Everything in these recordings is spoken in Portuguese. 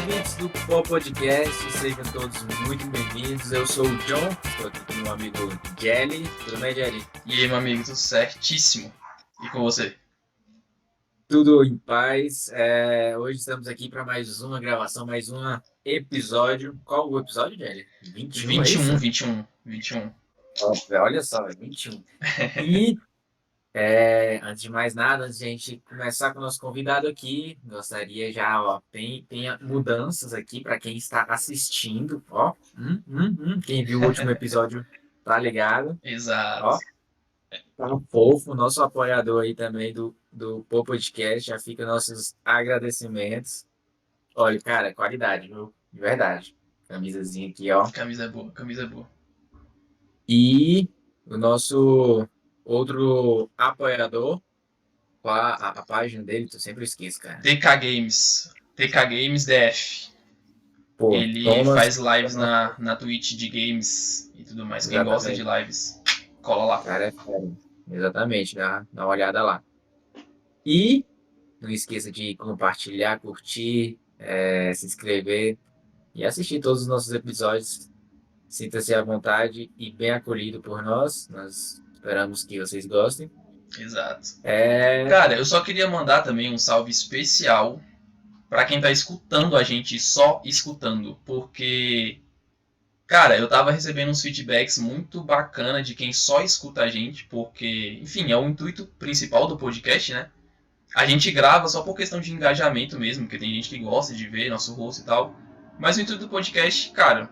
ouvintes do Pó Podcast, sejam todos muito bem-vindos. Eu sou o John, estou aqui com meu amigo Jelly. Tudo bem, Jelly? E aí, meu amigo, tudo certíssimo? E com você? Tudo em paz. Hoje estamos aqui para mais uma gravação, mais um episódio. Qual o episódio, Jelly? 21, é isso? 21, 21, 21. Nossa, olha só, é 21. E, antes de mais nada, antes de a gente começar com o nosso convidado aqui, gostaria já, ó, tem mudanças aqui para quem está assistindo, ó. Quem viu o último episódio tá ligado, Exato. ó. Tá fofo, nosso apoiador aí também do Pô Podcast, já fica nossos agradecimentos. Olha, cara, qualidade, viu? De verdade. Camisazinha aqui, ó. Camisa é boa, camisa é boa. E o nosso outro apoiador, a página dele, tu sempre esqueço, cara. TK Games. TK Games DF. Pô, Ele Thomas, faz lives na Twitch de games e tudo mais. Quem gosta de exatamente. lives, cola lá. Cara, é fera. Exatamente, dá uma olhada lá. E não esqueça de compartilhar, curtir, se inscrever e assistir todos os nossos episódios. Sinta-se à vontade e bem acolhido por nós. Nós esperamos que vocês gostem. Exato. É... Cara, eu só queria mandar também um salve especial pra quem tá escutando a gente, só escutando, porque cara, eu tava recebendo uns feedbacks muito bacana de quem só escuta a gente, porque, enfim, é o intuito principal do podcast, né? A gente grava só por questão de engajamento mesmo, porque tem gente que gosta de ver nosso rosto e tal. Mas o intuito do podcast, cara,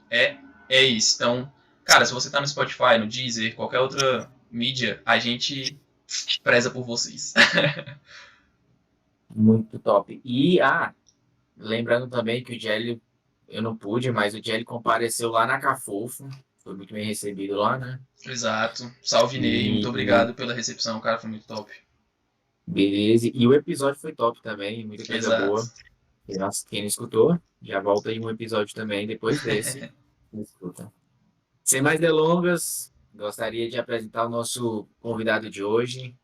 é, é isso. Então, cara, se você tá no Spotify, no Deezer, qualquer outra mídia, a gente preza por vocês. Muito top. E, lembrando também que o Jelly, eu não pude, mas o Jelly compareceu lá na Cafofo. Foi muito bem recebido lá, né? Exato. Salve Ney, muito E obrigado pela recepção, cara, foi muito top. beleza. E o episódio foi top também, muita coisa Exato. boa. Quem não escutou, já volta aí um episódio também depois desse. Escuta. Sem mais delongas, gostaria de apresentar o nosso convidado de hoje.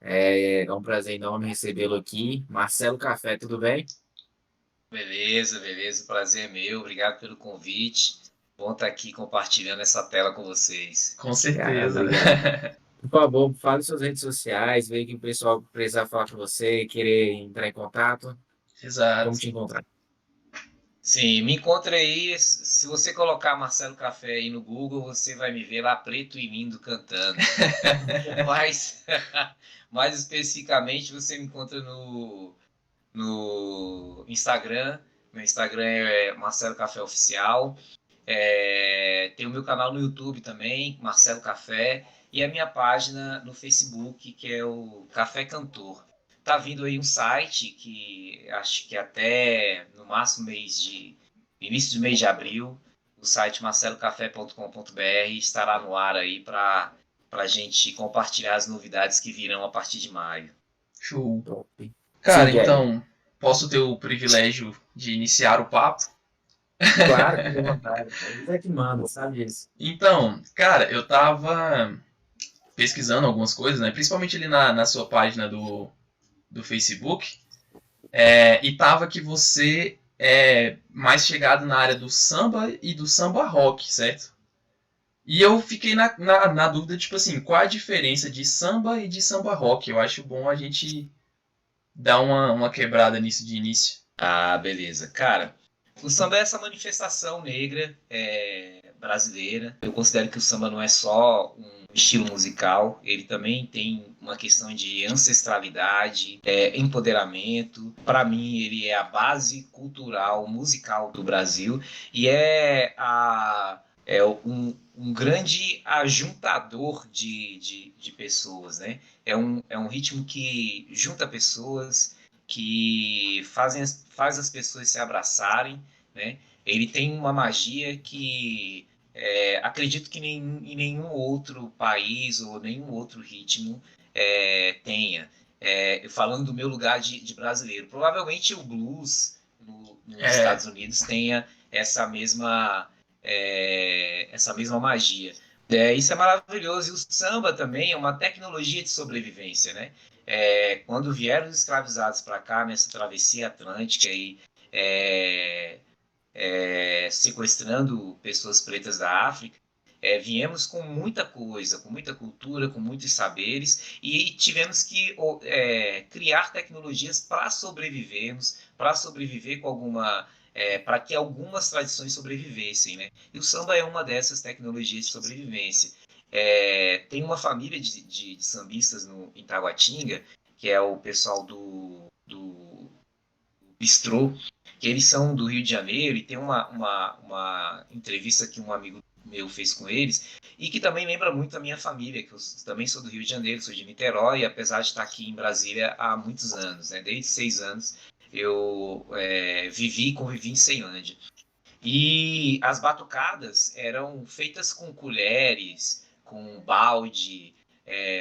É um prazer enorme recebê-lo aqui. Marcelo Café, tudo bem? Beleza, beleza. O prazer é meu. Obrigado pelo convite. Bom estar aqui compartilhando essa tela com vocês. Com Cara, certeza. obrigado. Por favor, fale suas redes sociais, veja que o pessoal precisar falar com você, querer entrar em contato, como Exato. te encontrar. Sim, me encontre aí. Se você colocar Marcelo Café aí no Google, você vai me ver lá preto e lindo cantando. Mas, mais especificamente, você me encontra no Instagram. Meu Instagram é Marcelo Café Oficial. Tem o meu canal no YouTube também, Marcelo Café, e a minha página no Facebook, que é o Café Cantor. Tá vindo aí um site que acho que até no máximo início do mês de abril, o site marcelocafé.com.br estará no ar aí para a gente compartilhar as novidades que virão a partir de maio. Show. Top. Sim, Cara, Kelly. então, posso ter o privilégio de iniciar o papo? Claro, fique à vontade. Eles é que manda, sabe disso. Então, cara, eu tava pesquisando algumas coisas, né? Principalmente ali na sua página do Facebook. E tava que você é mais chegado na área do samba e do samba rock, certo? E eu fiquei na dúvida, tipo assim, qual a diferença de samba e de samba rock? Eu acho bom a gente dar uma quebrada nisso de início. Ah, beleza. Cara, o samba é essa manifestação negra brasileira. Eu considero que o samba não é só um estilo musical, ele também tem uma questão de ancestralidade, empoderamento. Para mim, ele é a base cultural, musical do Brasil e um grande ajuntador de pessoas, né? É um ritmo que junta pessoas, que faz as pessoas se abraçarem, né? Ele tem uma magia que acredito que em nenhum outro país ou nenhum outro ritmo tenha. Falando do meu lugar de brasileiro, provavelmente o blues nos É, Estados Unidos tenha essa mesma magia. Isso é maravilhoso. E o samba também é uma tecnologia de sobrevivência, né? Quando vieram os escravizados para cá, nessa travessia atlântica, é, sequestrando pessoas pretas da África, viemos com muita coisa, com muita cultura, com muitos saberes, e tivemos que criar tecnologias para sobrevivermos, para sobreviver com alguma. Para que algumas tradições sobrevivessem, né? E o samba é uma dessas tecnologias de sobrevivência. Tem uma família de sambistas em Taguatinga, que é o pessoal do Bistrô, que eles são do Rio de Janeiro, e tem uma entrevista que um amigo meu fez com eles, e que também lembra muito a minha família, que eu também sou do Rio de Janeiro, sou de Niterói, apesar de estar aqui em Brasília há muitos anos, né? Desde 6 anos eu vivi e convivi em Ceilândia. E as batucadas eram feitas com colheres, com balde,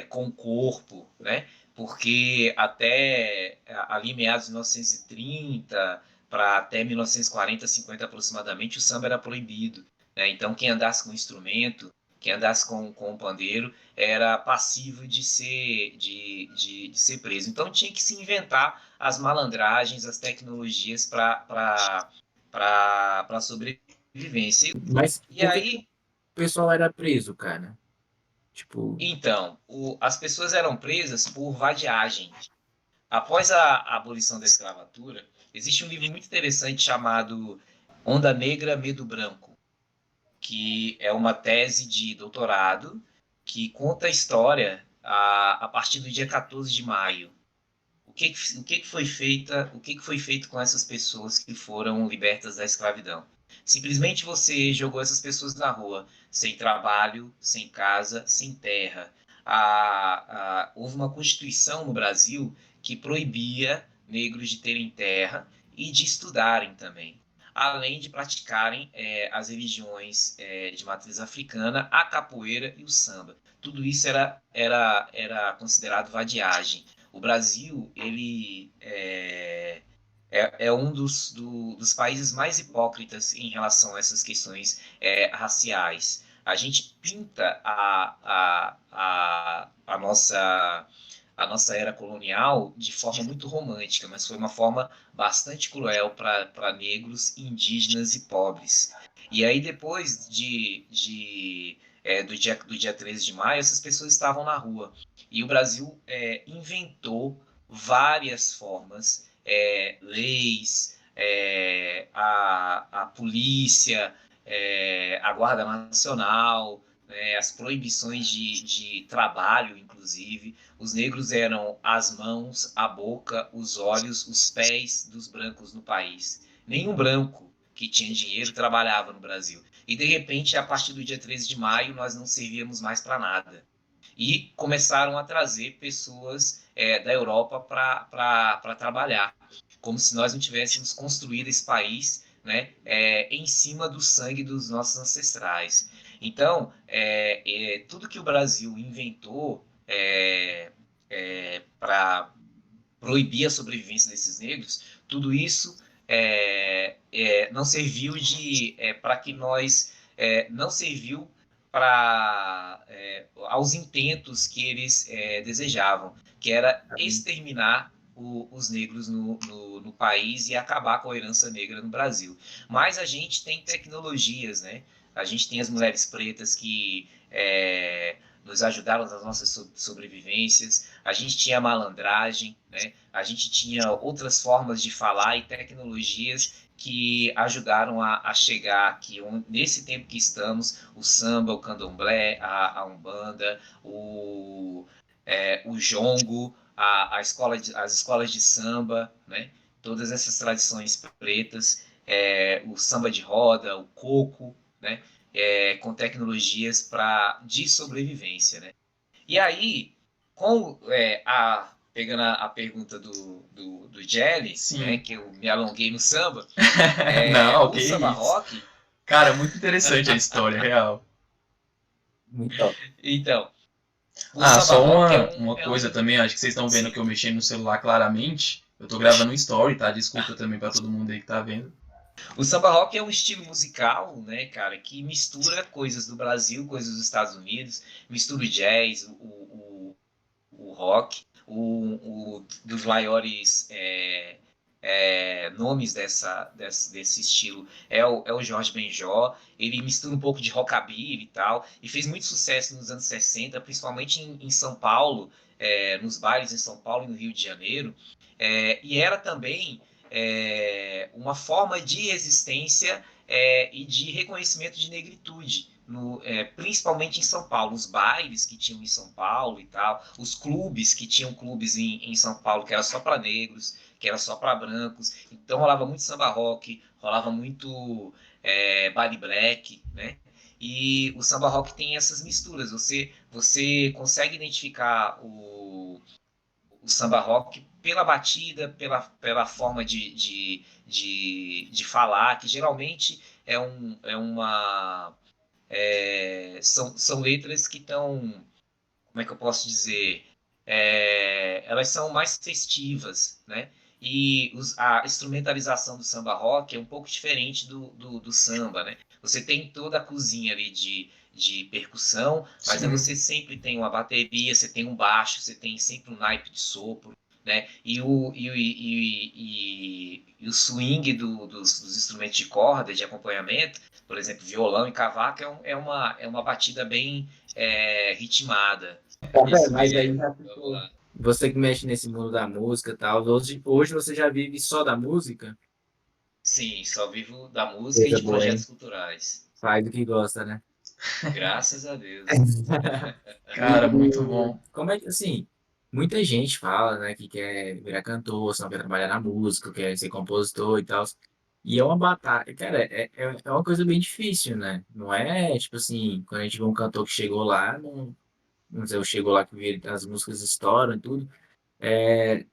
com corpo, né? Porque até ali meados de 1930 para até 1940, 50 aproximadamente, o samba era proibido, né? Então quem andasse com instrumento, quem andasse com o pandeiro, era passivo de ser preso. Então tinha que se inventar as malandragens, as tecnologias para sobrevivência. Mas E por que que aí, o pessoal era preso, cara? Tipo, então, as pessoas eram presas por vadiagem. Após a abolição da escravatura, existe um livro muito interessante chamado Onda Negra, Medo Branco, que é uma tese de doutorado que conta a história a partir do dia 14 de maio. O que foi feito com essas pessoas que foram libertas da escravidão? Simplesmente você jogou essas pessoas na rua, sem trabalho, sem casa, sem terra. Houve uma constituição no Brasil que proibia negros de terem terra e de estudarem também, além de praticarem as religiões de matriz africana, a capoeira e o samba. Tudo isso era considerado vadiagem. O Brasil, ele é um dos países mais hipócritas em relação a essas questões raciais. A gente pinta a nossa era colonial de forma muito romântica, mas foi uma forma bastante cruel para negros, indígenas e pobres. E aí, depois do dia 13 de maio, essas pessoas estavam na rua. E o Brasil inventou várias formas, leis, a polícia, a Guarda Nacional, as proibições de trabalho, inclusive. Os negros eram as mãos, a boca, os olhos, os pés dos brancos no país. Nenhum branco que tinha dinheiro trabalhava no Brasil. E, de repente, a partir do dia 13 de maio, nós não servíamos mais para nada. E começaram a trazer pessoas da Europa para trabalhar, como se nós não tivéssemos construído esse país, né, em cima do sangue dos nossos ancestrais. Então, tudo que o Brasil inventou para proibir a sobrevivência desses negros, tudo isso não serviu para que nós não serviu para aos intentos que eles desejavam, que era exterminar os negros no país e acabar com a herança negra no Brasil. Mas a gente tem tecnologias, né? A gente tem as mulheres pretas que nos ajudaram nas nossas sobrevivências, a gente tinha a malandragem, né? A gente tinha outras formas de falar e tecnologias que ajudaram a chegar aqui, nesse tempo que estamos, o samba, o candomblé, a umbanda, o jongo, as escolas de samba, né? Todas essas tradições pretas, o samba de roda, o coco, né? Com tecnologias de sobrevivência, né? E aí, pegando a pergunta do Jelly, né, sim. que eu me alonguei no samba, Não, o que samba isso. rock, Cara, muito interessante a história, real. muito top. então, o Ah, samba só rock uma coisa também, acho que vocês estão vendo sim, que eu mexi no celular claramente. Eu tô gravando um story, tá? Desculpa também pra todo mundo aí que tá vendo. o samba rock é um estilo musical, né, cara, que mistura coisas do Brasil, coisas dos Estados Unidos, mistura o jazz, o rock, dos maiores nomes desse estilo é o Jorge Benjor. Ele mistura um pouco de rockabilly e tal, e fez muito sucesso nos anos 60, principalmente em São Paulo, nos bailes em São Paulo e no Rio de Janeiro, e era também uma forma de resistência e de reconhecimento de negritude. Principalmente em São Paulo, os bailes que tinham em São Paulo e tal, os clubes que tinham clubes em São Paulo que era só para negros, que era só para brancos. Então rolava muito samba rock, rolava muito baile black, né? E o samba rock tem essas misturas. Você consegue identificar o samba rock pela batida, pela forma de falar, que geralmente são letras que estão, como é que eu posso dizer, elas são mais festivas, né? E a instrumentalização do samba rock é um pouco diferente do samba, né? Você tem toda a cozinha ali de percussão, mas aí Sim. você sempre tem uma bateria, você tem um baixo, você tem sempre um naipe de sopro, né? E o swing dos instrumentos de corda, de acompanhamento, por exemplo, violão e cavaco, é uma batida bem ritmada. Tá vendo? Isso Mas aí é. já Vamos ficou. lá. Você que mexe nesse mundo da música e tal, hoje você já vive só da música? Sim, só vivo da música e Coisa de boa, hein? projetos culturais. Faz do que gosta, né? Graças a Deus. Cara, muito bom. Como é que, assim, muita gente fala, né, que quer virar cantor, só quer trabalhar na música, quer ser compositor e tal. E é uma batalha, cara, é uma coisa bem difícil, né? Não é, tipo assim, quando a gente vê um cantor que chegou lá, não sei, chegou lá que as músicas estouram e tudo,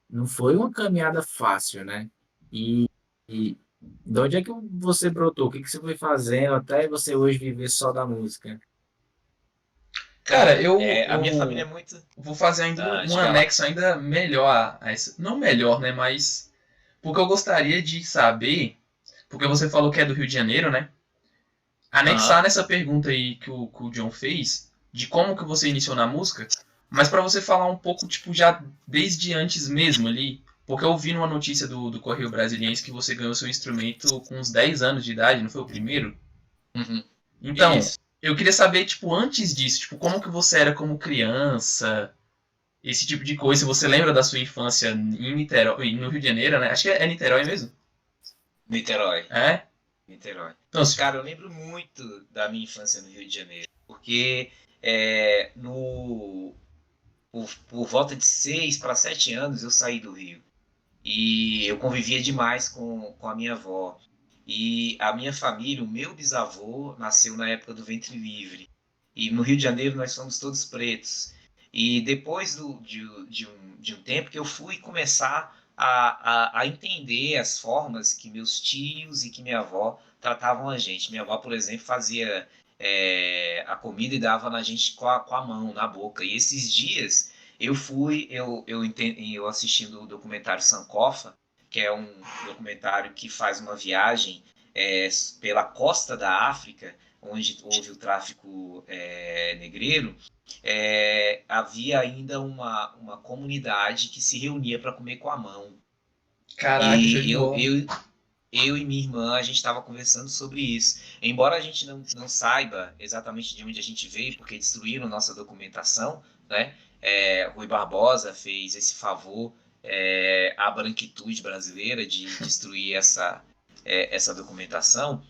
não foi uma caminhada fácil, né? E de onde é que você brotou? O que que você foi fazendo até você hoje viver só da música? Cara, Cara, a minha família é eu muito. vou fazer ainda um Diga lá. anexo ainda melhor a essa. Não melhor, né? Mas. Porque eu gostaria de saber. Porque você falou que é do Rio de Janeiro, né? Anexar Aham. nessa pergunta aí que o John fez, de como que você iniciou na música, mas para você falar um pouco, tipo, já desde antes mesmo ali, porque eu vi numa notícia do Correio Brasiliense que você ganhou seu instrumento com uns 10 anos de idade, não foi o primeiro? Uhum. Então, Isso. eu queria saber, tipo, antes disso, tipo, como que você era como criança, esse tipo de coisa, se você lembra da sua infância em Niterói, no Rio de Janeiro, né? Acho que é Niterói mesmo. Niterói. É? Niterói. Então, Cara, eu lembro muito da minha infância no Rio de Janeiro, porque por volta de 6 para 7 anos eu saí do Rio. E eu convivia demais com a minha avó. E a minha família, o meu bisavô, nasceu na época do ventre livre. E no Rio de Janeiro nós somos todos pretos. E depois de um tempo que eu fui começar a entender as formas que meus tios e que minha avó tratavam a gente. Minha avó, por exemplo, fazia a comida e dava na gente com a mão, na boca. E esses dias eu assistindo o documentário Sankofa, que é um documentário que faz uma viagem pela costa da África, onde houve o tráfico negreiro. Havia ainda uma comunidade que se reunia para comer com a mão. caraca, show de E bola. eu e minha irmã, a gente estava conversando sobre isso. Embora a gente não saiba exatamente de onde a gente veio, porque destruíram nossa documentação, né? Rui Barbosa fez esse favor à branquitude brasileira de destruir essa documentação,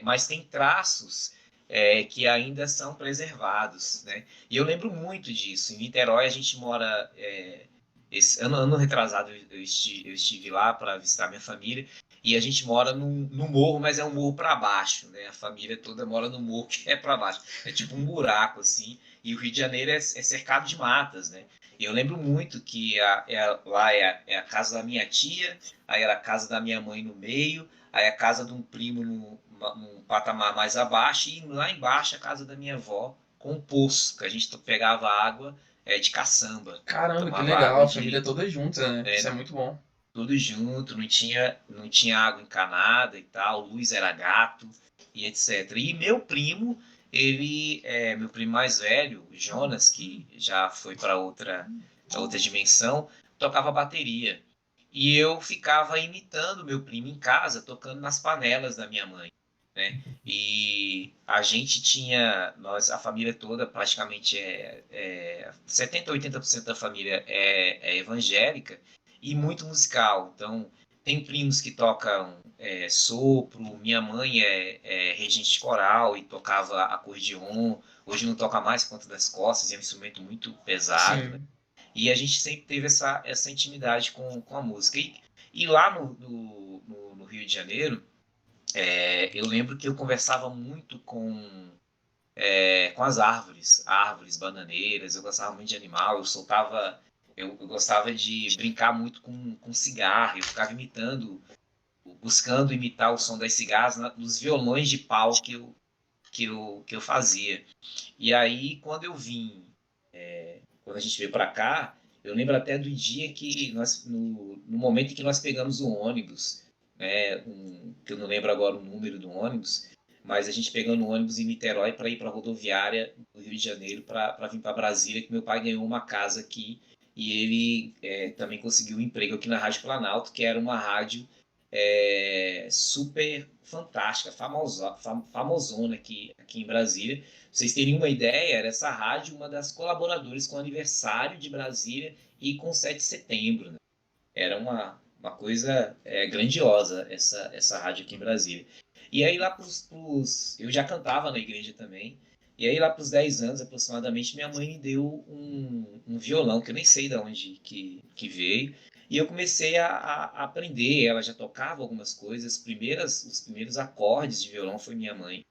mas tem traços que ainda são preservados, né? E eu lembro muito disso. Em Niterói a gente mora. Esse ano retrasado eu estive lá para visitar minha família e a gente mora no morro, mas é um morro para baixo, né? A família toda mora no morro que é para baixo. É tipo um buraco assim. E o Rio de Janeiro é cercado de matas, né? E eu lembro muito que lá é a casa da minha tia, aí era a casa da minha mãe no meio, aí a casa de um primo num patamar mais abaixo e lá embaixo a casa da minha avó com um poço, que a gente pegava água de caçamba. Caramba, que Tomava legal, água a família toda junta, né? Isso é né, muito bom. tudo junto, não tinha água encanada e tal, luz era gato e etc. E meu primo, meu primo mais velho, Jonas, que já foi para outra dimensão, tocava bateria. E eu ficava imitando meu primo em casa, tocando nas panelas da minha mãe, né? E a gente tinha, a família toda, praticamente 70, 80% da família é evangélica e muito musical. Então, tem primos que tocam sopro, minha mãe é regente de coral e tocava acordeon, hoje não toca mais por conta das costas, é um instrumento muito pesado, né? Sim. E a gente sempre teve essa intimidade com a música. E lá no Rio de Janeiro, eu lembro que eu conversava muito com as árvores bananeiras, eu gostava muito de animal, eu gostava de brincar muito com cigarro, eu ficava buscando imitar o som das cigarras nos violões de pau que eu fazia. E aí, quando a gente veio para cá, eu lembro até do dia que no momento em que nós pegamos o ônibus, né, que eu não lembro agora o número do ônibus, mas a gente pegando o ônibus em Niterói para ir para a rodoviária do Rio de Janeiro para vir para Brasília, que meu pai ganhou uma casa aqui e ele também conseguiu um emprego aqui na Rádio Planalto, que era uma rádio super fantástica, famosona aqui em Brasília. Pra vocês terem uma ideia, era essa rádio uma das colaboradoras com o aniversário de Brasília e com 7 de setembro. Né? Era uma coisa grandiosa essa rádio aqui em Brasília. E aí lá eu já cantava na igreja também, e aí lá para os 10 anos aproximadamente, minha mãe me deu um violão, que eu nem sei de onde que veio, e eu comecei a aprender. Ela já tocava algumas coisas, os primeiros acordes de violão foi minha mãe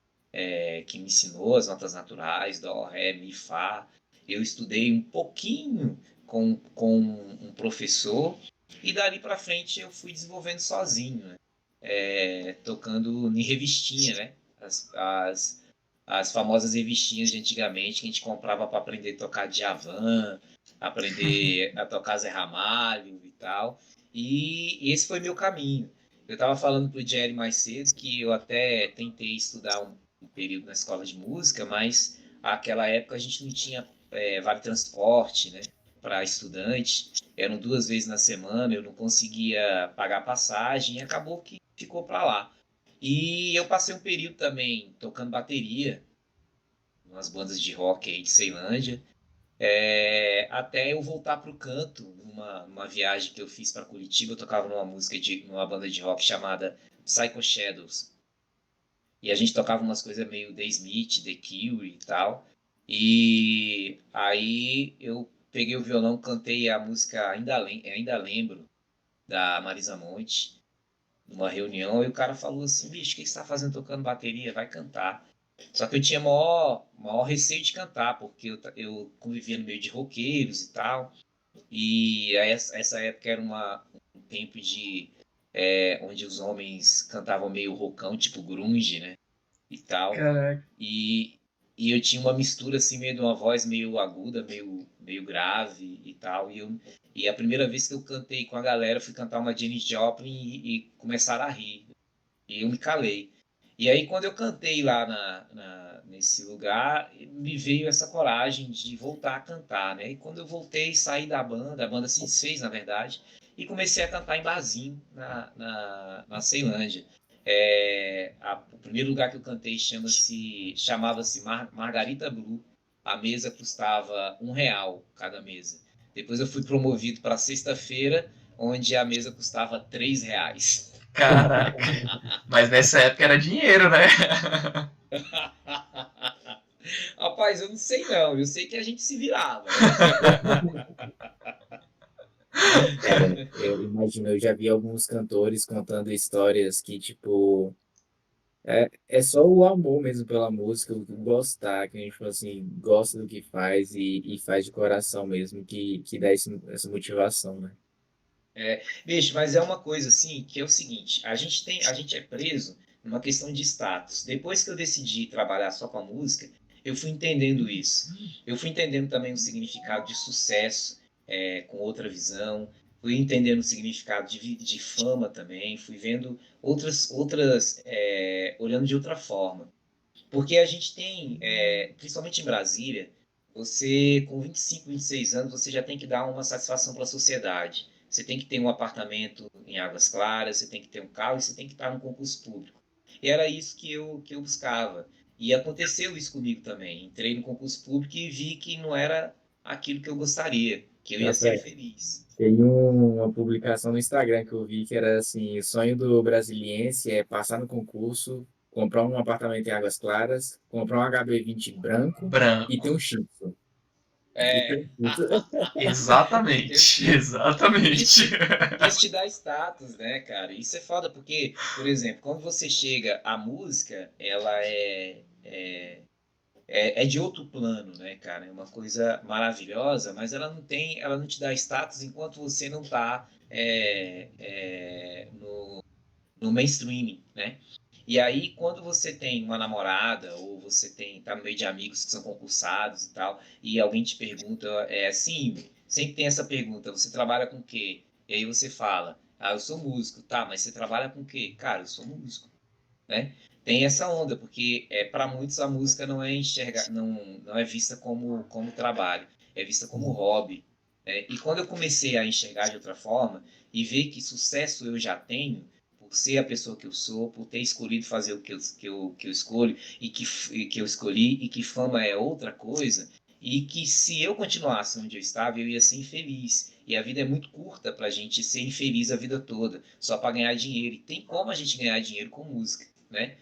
que me ensinou as notas naturais, dó, ré, mi, fá. Eu estudei um pouquinho com um professor e dali para frente eu fui desenvolvendo sozinho, né? Tocando em revistinha, né? As famosas revistinhas de antigamente que a gente comprava para aprender a tocar Djavan, aprender a tocar Zé Ramalho e tal. E esse foi meu caminho. Eu estava falando para o Jerry mais cedo que eu até tentei estudar um período na escola de música, mas naquela época a gente não tinha vale transporte, né, para estudante. Eram 2 vezes na semana, eu não conseguia pagar passagem e acabou que ficou para lá. E eu passei um período também tocando bateria, umas bandas de rock aí de Ceilândia, até eu voltar para o canto, numa viagem que eu fiz para Curitiba. Eu tocava numa banda de rock chamada Psycho Shadows. E a gente tocava umas coisas meio The Smith, The Cure e tal. E aí eu peguei o violão, cantei a música Ainda Lembro, da Marisa Monte, numa reunião, e o cara falou assim: bicho, o que você está fazendo tocando bateria? Vai cantar. Só que eu tinha maior receio de cantar, porque eu convivia no meio de roqueiros e tal. E aí, essa época era um tempo onde os homens cantavam meio rockão, tipo grunge, né? E tal. Caraca. E eu tinha uma mistura assim, meio de uma voz meio aguda, meio grave e tal. E a primeira vez que eu cantei com a galera, eu fui cantar uma Janis Joplin e começaram a rir. E eu me calei. E aí, quando eu cantei lá nesse lugar, me veio essa coragem de voltar a cantar, né? E quando eu voltei, saí da banda, a banda se desfez, na verdade, e comecei a cantar em barzinho na Ceilândia. O primeiro lugar que eu cantei chamava-se Margarita Blue. A mesa custava R$ 1 cada mesa. Depois eu fui promovido para sexta-feira, onde a mesa custava R$ 3. Caraca. Mas nessa época era dinheiro, né? Rapaz, eu não sei não, eu sei que a gente se virava. Cara, eu imagino, eu já vi alguns cantores contando histórias que, tipo, é só o amor mesmo pela música, o gostar, que a gente, tipo assim, gosta do que faz e faz de coração mesmo, que dá essa motivação, né? Bicho, mas é uma coisa assim que é o seguinte: a gente é preso numa questão de status. Depois que eu decidi trabalhar só com a música, eu fui entendendo isso. Eu fui entendendo também o significado de sucesso, com outra visão. Fui entendendo o significado de fama também. Fui vendo olhando de outra forma. Porque a gente tem, principalmente em Brasília, você com 25, 26 anos, você já tem que dar uma satisfação para a sociedade. você tem que ter um apartamento em Águas Claras, você tem que ter um carro e você tem que estar no concurso público. E era isso que eu buscava. E aconteceu isso comigo também. Entrei no concurso público e vi que não era aquilo que eu gostaria, que eu ia ser Café. infeliz. Tem uma publicação no Instagram que eu vi que era assim, o sonho do brasiliense é passar no concurso, comprar um apartamento em Águas Claras, comprar um HB20 branco e ter Branco. um Shih Tzu. E ter É, um Shih Tzu. eu Exatamente, sei. exatamente. Porque isso te dá status, né, cara? Isso é foda, porque, por exemplo, quando você chega, a música, ela é de outro plano, né, cara? É uma coisa maravilhosa, mas ela não te dá status enquanto você não tá no mainstream, né? E aí, quando você tem uma namorada, ou você tá no meio de amigos que são concursados e tal, e alguém te pergunta, assim, sempre tem essa pergunta, você trabalha com o quê? E aí você fala, eu sou músico, tá, mas você trabalha com o quê? Cara, eu sou músico, né? Tem essa onda, porque para muitos a música não é vista como trabalho, é vista como hobby, né? E quando eu comecei a enxergar de outra forma e ver que sucesso eu já tenho, por ser a pessoa que eu sou, por ter escolhido fazer o que eu escolho e que eu escolhi, e que fama é outra coisa, e que se eu continuasse onde eu estava, eu ia ser infeliz. E a vida é muito curta para a gente ser infeliz a vida toda, só para ganhar dinheiro. E tem como a gente ganhar dinheiro com música, né?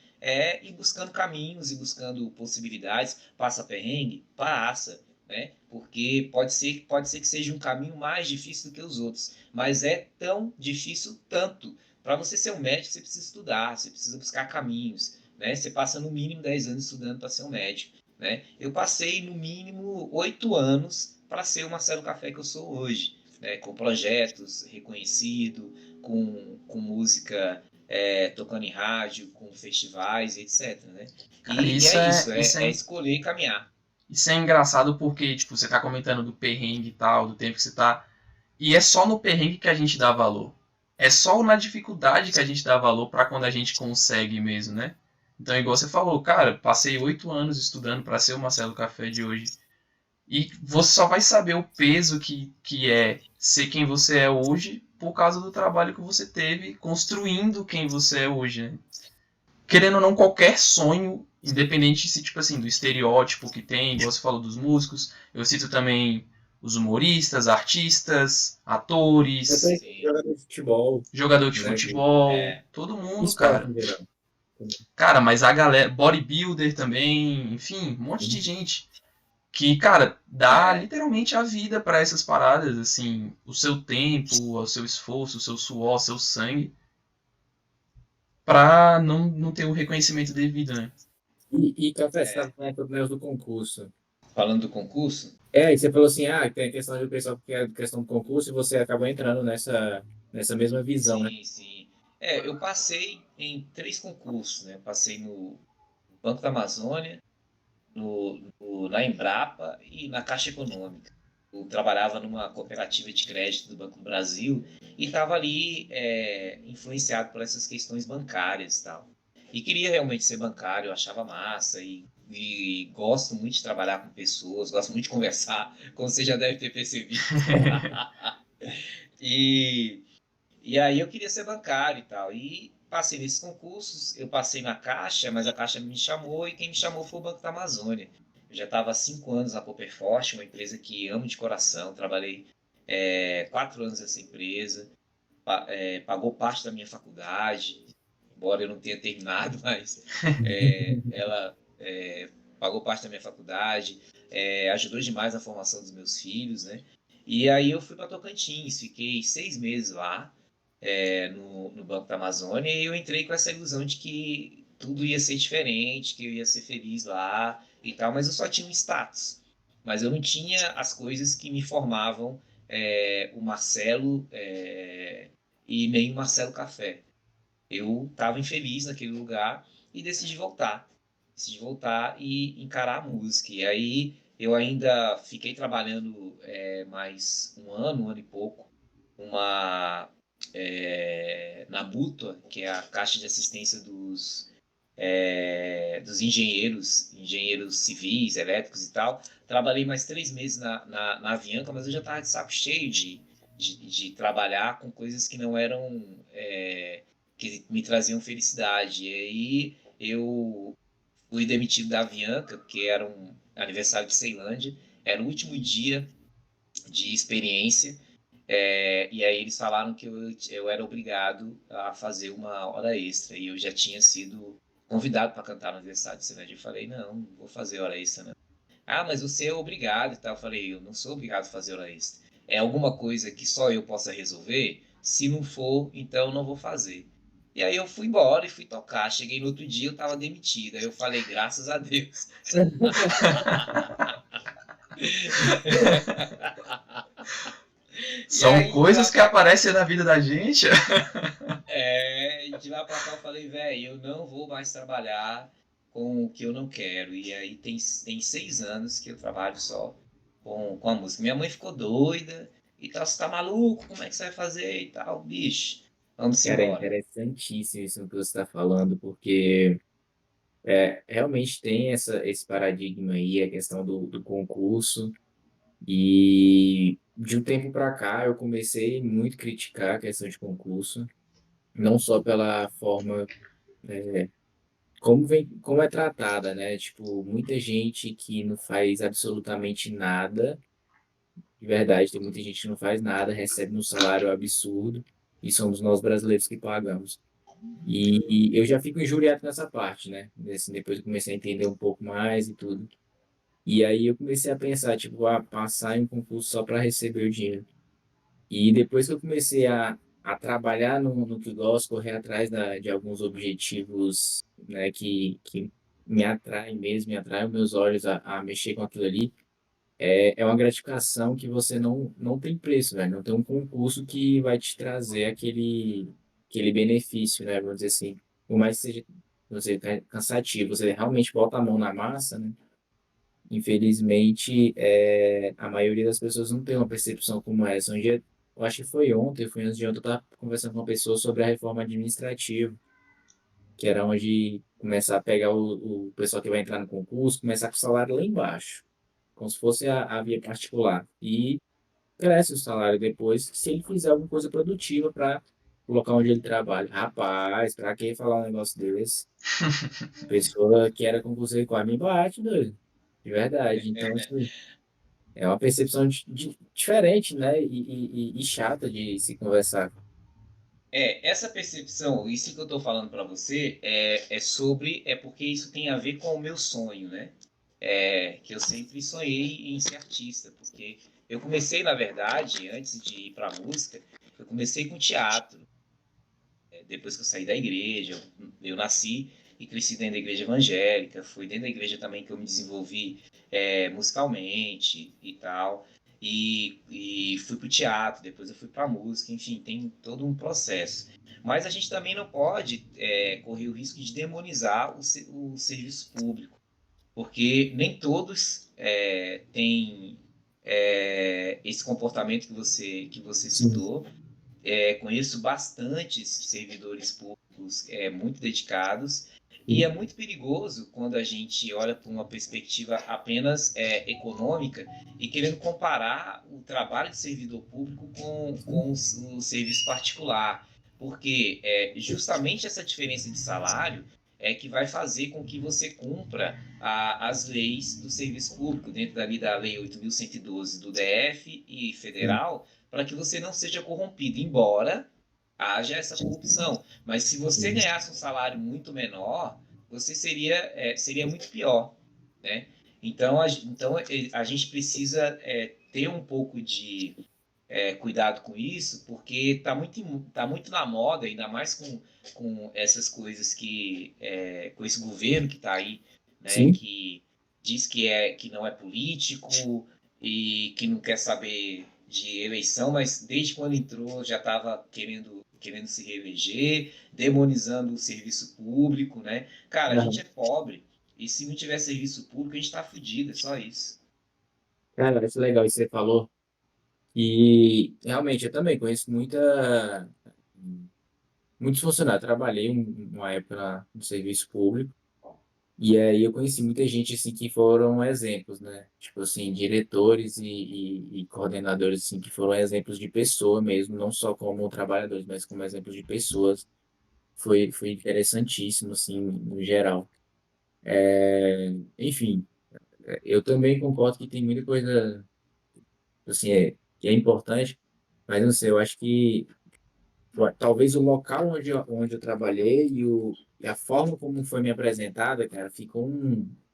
Ir buscando caminhos e buscando possibilidades. Passa perrengue? Passa, né? Porque pode ser que seja um caminho mais difícil do que os outros, mas é tão difícil tanto. Para você ser um médico, você precisa estudar, você precisa buscar caminhos, né? Você passa no mínimo 10 anos estudando para ser um médico, né? Eu passei no mínimo 8 anos para ser o Marcelo Café que eu sou hoje, né? Com projetos reconhecido, com música tocando em rádio, com festivais, etc. Né? Cara, E isso é é, isso, isso é é, escolher e caminhar. isso é engraçado porque, tipo, você tá comentando do perrengue e tal, do tempo que você tá. E é só no perrengue que a gente dá valor. É só na dificuldade que a gente dá valor pra quando a gente consegue mesmo, né? Então, igual você falou, cara, passei 8 anos estudando pra ser o Marcelo Café de hoje. E você só vai saber o peso que é ser quem você é hoje por causa do trabalho que você teve construindo quem você é hoje, né? Querendo ou não, qualquer sonho, independente se, tipo assim, do estereótipo que tem, igual você falou dos músicos, eu cito também os humoristas, artistas, Até atores, Sim. jogador de futebol, jogador de né? futebol, É, todo mundo, Esporte cara. em geral. Cara, mas a galera, bodybuilder também, enfim, um monte de gente que, cara, dá é, literalmente a vida pra essas paradas, assim, o seu tempo, o seu esforço, o seu suor, o seu sangue, pra não ter o reconhecimento devido, né? E Café, você estava é. falando do negócio do concurso. Falando do concurso, E você falou assim, tem a questão do pessoal que é questão do concurso e você acabou entrando nessa mesma visão, né? sim, sim. Eu passei em 3 concursos, né? Passei no Banco da Amazônia, na Embrapa e na Caixa Econômica. Eu trabalhava numa cooperativa de crédito do Banco do Brasil e estava ali influenciado por essas questões bancárias e tal. E queria realmente ser bancário, eu achava massa e gosto muito de trabalhar com pessoas, gosto muito de conversar, como você já deve ter percebido. E, e aí eu queria ser bancário e tal. E passei nesses concursos, eu passei na Caixa, mas a Caixa me chamou e quem me chamou foi o Banco da Amazônia. Eu já estava há 5 anos na Cooperforte, uma empresa que amo de coração. Trabalhei 4 anos nessa empresa, pagou parte da minha faculdade, embora eu não tenha terminado, mas ela pagou parte da minha faculdade, ajudou demais na formação dos meus filhos, né? E aí eu fui para Tocantins, fiquei 6 meses lá, no Banco da Amazônia, e eu entrei com essa ilusão de que tudo ia ser diferente, que eu ia ser feliz lá e tal, mas eu só tinha um status. Mas eu não tinha as coisas que me formavam o Marcelo e nem o Marcelo Café. Eu estava infeliz naquele lugar e decidi voltar. Decidi voltar e encarar a música. E aí eu ainda fiquei trabalhando mais um ano e pouco, uma, na Mútua, que é a Caixa de Assistência dos engenheiros civis, elétricos e tal. Trabalhei mais 3 meses na Avianca, mas eu já estava de saco cheio de trabalhar com coisas que não eram, que me traziam felicidade. E aí eu fui demitido da Avianca, porque era um aniversário de Ceilândia, era o último dia de experiência, e aí eles falaram que eu era obrigado a fazer uma hora extra, e eu já tinha sido convidado para cantar no aniversário de Ceilândia. Eu falei, não vou fazer hora extra, não. Ah, mas você é obrigado e tal. Eu falei, eu não sou obrigado a fazer hora extra. É alguma coisa que só eu possa resolver? Se não for, então eu não vou fazer. E aí eu fui embora e fui tocar. Cheguei no outro dia, eu estava demitido. Aí eu falei, graças a Deus. E São aí de lá coisas que pra cá, aparecem na vida da gente. de lá pra cá eu falei, velho, eu não vou mais trabalhar com o que eu não quero. E aí tem 6 anos que eu trabalho só com a música. Minha mãe ficou doida e tal, você tá maluco? Como é que você vai fazer e tal? Bicho, vamos Cara, é embora. interessantíssimo isso que você está falando, porque realmente tem esse paradigma aí, a questão do concurso. E de um tempo para cá eu comecei muito a criticar a questão de concurso, não só pela forma como é tratada, né? Tipo, muita gente que não faz absolutamente nada, de verdade, tem muita gente que não faz nada, recebe um salário absurdo, e somos nós brasileiros que pagamos. E eu já fico injuriado nessa parte, né? Depois eu comecei a entender um pouco mais e tudo. E aí eu comecei a pensar, tipo, passar em um concurso só para receber o dinheiro. E depois que eu comecei a trabalhar no que eu gosto, correr atrás de alguns objetivos, né, que me atraem mesmo, me atraem os meus olhos a mexer com aquilo ali, é uma gratificação que você não tem preço, velho. Não tem um concurso que vai te trazer aquele benefício, né, vamos dizer assim. Por mais que seja, você, cansativo, você realmente bota a mão na massa, né? Infelizmente, a maioria das pessoas não tem uma percepção como essa. Um dia, eu acho que foi ontem, foi antes de ontem, eu estava conversando com uma pessoa sobre a reforma administrativa, que era onde começar a pegar o pessoal que vai entrar no concurso, começar com o salário lá embaixo, como se fosse a via particular. E cresce o salário depois, se ele fizer alguma coisa produtiva para o local onde ele trabalha. Rapaz, para que falar um negócio desse? Pessoa que era concurseiro quase me bate, doido. De verdade. Então, assim, é uma percepção diferente, né? E chata de se conversar. Essa percepção, isso que eu estou falando para você, é porque isso tem a ver com o meu sonho, né? Que eu sempre sonhei em ser artista, porque eu comecei, na verdade, antes de ir para a música, eu comecei com teatro. Depois que eu saí da igreja, eu nasci e cresci dentro da igreja evangélica, foi dentro da igreja também que eu me desenvolvi musicalmente e tal, e fui para o teatro, depois eu fui para a música, enfim, tem todo um processo. Mas a gente também não pode correr o risco de demonizar o serviço público, porque nem todos têm esse comportamento que você Sim, citou. Conheço bastantes servidores públicos muito dedicados, e é sim, muito perigoso quando a gente olha por uma perspectiva apenas econômica e querendo comparar o trabalho de servidor público com o serviço particular, porque justamente essa diferença de salário é que vai fazer com que você cumpra as leis do serviço público, dentro dali da Lei 8.112 do DF e sim, federal, para que você não seja corrompido, embora haja essa corrupção. Mas se você sim. ganhasse um salário muito menor, você seria muito pior, né? Então a gente precisa ter um pouco de cuidado com isso, porque tá muito na moda, ainda mais com essas coisas com esse governo que está aí, né, Sim. que diz que não é político e que não quer saber de eleição, mas desde quando entrou já estava querendo se reeleger, demonizando o serviço público, né? Cara, a gente Aham. é pobre e se não tiver serviço público a gente está fudido, é só isso. Cara, isso é legal isso que você falou. E realmente eu também conheço muitos funcionários. Trabalhei uma época no serviço público E aí eu conheci muita gente assim que foram exemplos, né? Tipo assim, diretores e coordenadores assim que foram exemplos de pessoa mesmo, não só como trabalhadores, mas como exemplos de pessoas. Foi interessantíssimo assim, no geral. Enfim, eu também concordo que tem muita coisa assim, que é importante, mas não sei, eu acho que talvez o local onde eu trabalhei e a forma como foi me apresentada, cara, ficou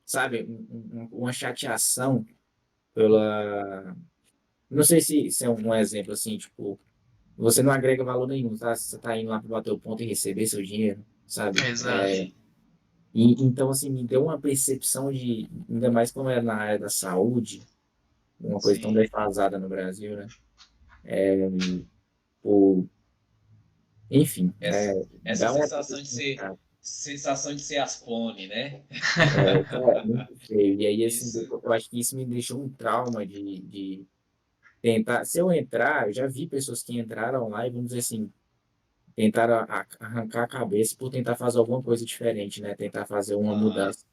sabe, uma chateação pela. Não sei se é um exemplo assim, tipo, você não agrega valor nenhum, tá? Você tá indo lá para bater o ponto e receber seu dinheiro, sabe? Exato. E então, assim, me deu uma percepção de, ainda mais como é na área da saúde, uma coisa tão Sim. defasada no Brasil, né? Pô, enfim, Essa, essa dá uma sensação de percepção, ser cara. sensação de ser Aspone, né? Cara, muito feio. E aí, assim, Isso. eu acho que isso me deixou um trauma de tentar. Se eu entrar, eu já vi pessoas que entraram lá e, vamos dizer assim, tentaram arrancar a cabeça por tentar fazer alguma coisa diferente, né? Tentar fazer uma Aham. mudança.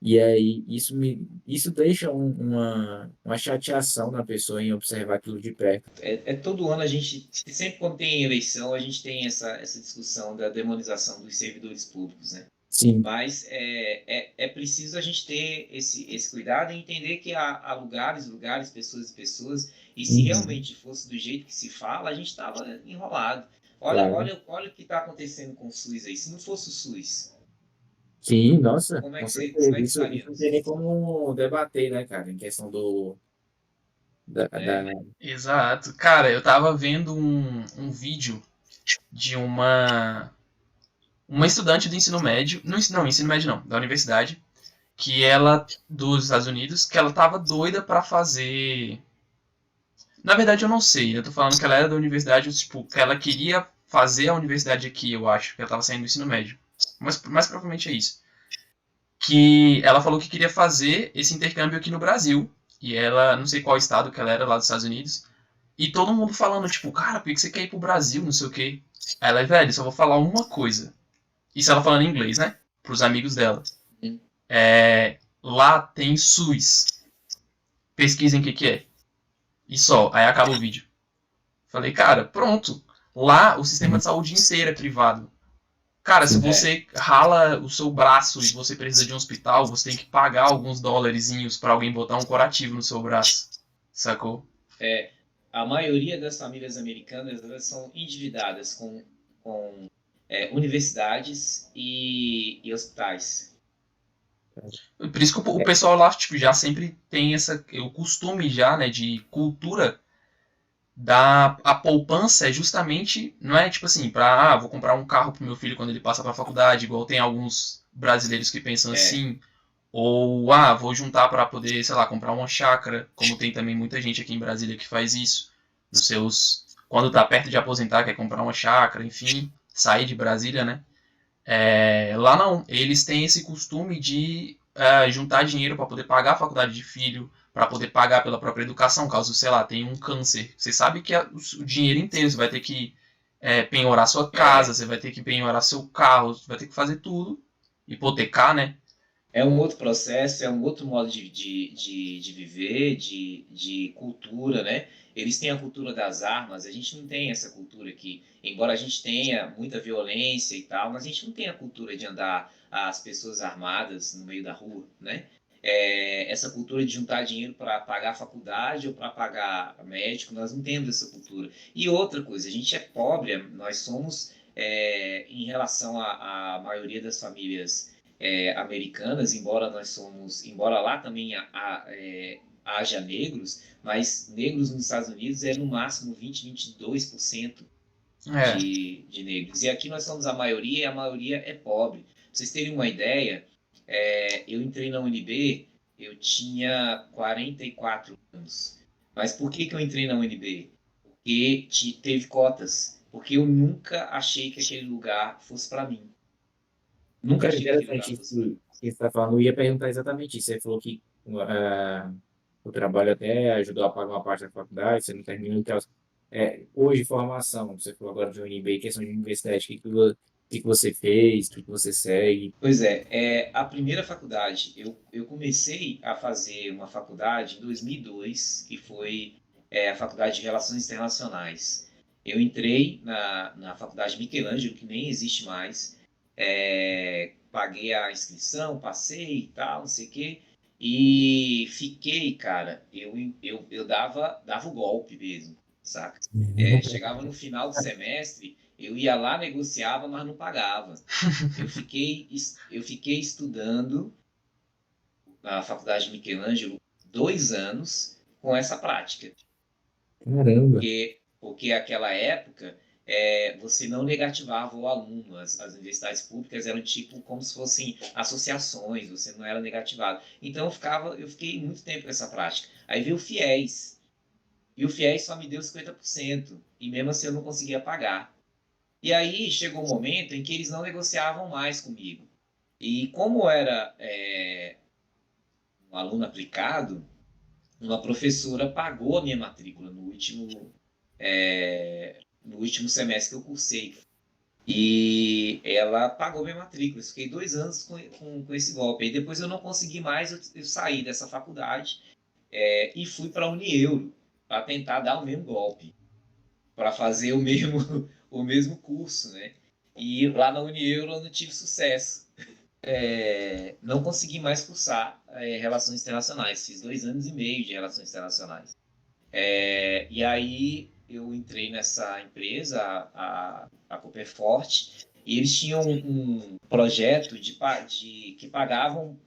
E aí, isso deixa uma chateação na pessoa em observar aquilo de perto. É todo ano a gente, sempre quando tem eleição, a gente tem essa discussão da demonização dos servidores públicos, né? Sim. Mas é preciso a gente ter esse cuidado e entender que há lugares, lugares, pessoas e pessoas, e se Uhum. realmente fosse do jeito que se fala, a gente estava enrolado. Olha, Claro. olha, olha o que está acontecendo com o SUS aí. Se não fosse o SUS, Sim, nossa, como é com como certeza. é que Isso não estaríamos? tem nem como debater, né, cara, em questão da. Né? Exato. Cara, eu tava vendo um vídeo de uma estudante do ensino médio, não, ensino médio não, da universidade, que ela dos Estados Unidos, que ela tava doida pra fazer. Na verdade, eu não sei. Eu tô falando que ela era da universidade, tipo, que ela queria fazer a universidade aqui, eu acho, que ela tava saindo do ensino médio. Mas mais provavelmente é isso. Que ela falou que queria fazer esse intercâmbio aqui no Brasil. E ela, não sei qual estado que ela era lá dos Estados Unidos. E todo mundo falando, tipo, cara, por que você quer ir pro Brasil, não sei o quê. Aí ela, velho, só vou falar uma coisa. Isso ela falando em inglês, né? Pros amigos dela. Lá tem SUS. Pesquisem o que que é. E só. Aí acaba o vídeo. Falei, cara, pronto. Lá o sistema de saúde inteiro é privado. Cara, se Sim. É, você rala o seu braço e você precisa de um hospital, você tem que pagar alguns dólarzinhos pra alguém botar um curativo no seu braço. Sacou? é, a maioria das famílias americanas elas são endividadas com universidades e hospitais. Por isso que o É, pessoal lá, tipo, já sempre tem o costume já, né, de cultura da a poupança é justamente, não é tipo assim, para vou comprar um carro pro meu filho quando ele passa para a faculdade, igual tem alguns brasileiros que pensam É, assim, ou vou juntar para poder, sei lá, comprar uma chácara, como tem também muita gente aqui em Brasília que faz isso, nos seus quando tá perto de aposentar, quer comprar uma chácara, enfim, sair de Brasília, né? Lá não, eles têm esse costume de juntar dinheiro para poder pagar a faculdade de filho, para poder pagar pela própria educação, caso, sei lá, tenha um câncer. Você sabe que o dinheiro inteiro você vai ter que penhorar sua casa, é, você vai ter que penhorar seu carro, você vai ter que fazer tudo, hipotecar, né? é um outro processo, é um outro modo de viver, de cultura, né? Eles têm a cultura das armas, a gente não tem essa cultura aqui. Embora a gente tenha muita violência e tal, mas a gente não tem a cultura de andar as pessoas armadas no meio da rua, né? Essa cultura de juntar dinheiro para pagar a faculdade ou para pagar médico, nós não temos essa cultura. E outra coisa, a gente é pobre, nós somos, em relação à maioria das famílias americanas, embora lá também haja negros, mas negros nos Estados Unidos é no máximo 20-22% É, de negros. E aqui nós somos a maioria e a maioria é pobre. Pra vocês terem uma ideia, eu entrei na UNB, eu tinha 44 anos. Mas por que eu entrei na UNB? Porque teve cotas. Porque eu nunca achei que aquele lugar fosse para mim. Nunca cara, achei que aquele interessante lugar isso fosse para mim. que você está falando. Eu ia perguntar exatamente isso. Você falou que o trabalho até ajudou a pagar uma parte da faculdade, você não terminou e tal. Hoje, formação, você falou agora de UNB, questão de universidade, que você fez, o que você segue. Pois a primeira faculdade, eu comecei a fazer uma faculdade em 2002, que foi a Faculdade de Relações Internacionais. Eu entrei na Faculdade Michelangelo, que nem existe mais, paguei a inscrição, passei e tal, não sei o quê, e fiquei, cara, eu dava o golpe mesmo, saca? Chegava no final do semestre, eu ia lá, negociava, mas não pagava. Eu fiquei estudando na Faculdade de Michelangelo 2 anos com essa prática, Caramba. porque aquela época você não negativava o aluno, as universidades públicas eram tipo como se fossem associações, você não era negativado. Então eu fiquei muito tempo com essa prática. Aí veio o FIES, e o FIES só me deu 50%, e mesmo assim eu não conseguia pagar. E aí chegou um momento em que eles não negociavam mais comigo. E como era um aluno aplicado, uma professora pagou a minha matrícula no último semestre que eu cursei. E ela pagou minha matrícula. Eu fiquei 2 anos com esse golpe. E depois eu não consegui mais, eu saí dessa faculdade e fui para a Unieuro para tentar dar o mesmo golpe, para fazer o mesmo curso, né? E lá na Unieuro eu não tive sucesso. Não consegui mais cursar Relações Internacionais. Fiz 2 anos e meio de Relações Internacionais. E aí eu entrei nessa empresa, a Cooperforte, e eles tinham um projeto que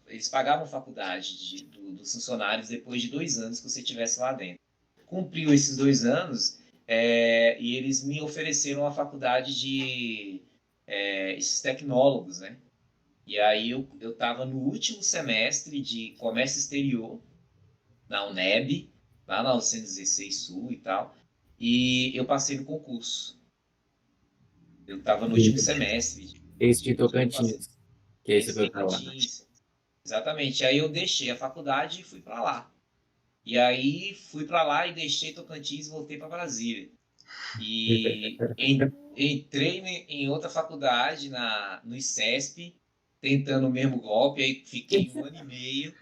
eles pagavam faculdade dos funcionários depois de 2 anos que você estivesse lá dentro. Cumpriu esses 2 anos, e eles me ofereceram a faculdade de esses tecnólogos, né? E aí eu estava no último semestre de Comércio Exterior, na UNEB, lá na 916 Sul e tal, e eu passei no concurso. Eu estava no último semestre, Esse de e eu passei Tocantins, que aí você esse foi pra lá. Tocantins. Exatamente. Aí eu deixei a faculdade e fui para lá. E aí fui para lá e deixei Tocantins e voltei para Brasília. E entrei em outra faculdade, no ICESP, tentando o mesmo golpe, aí fiquei um ano e meio.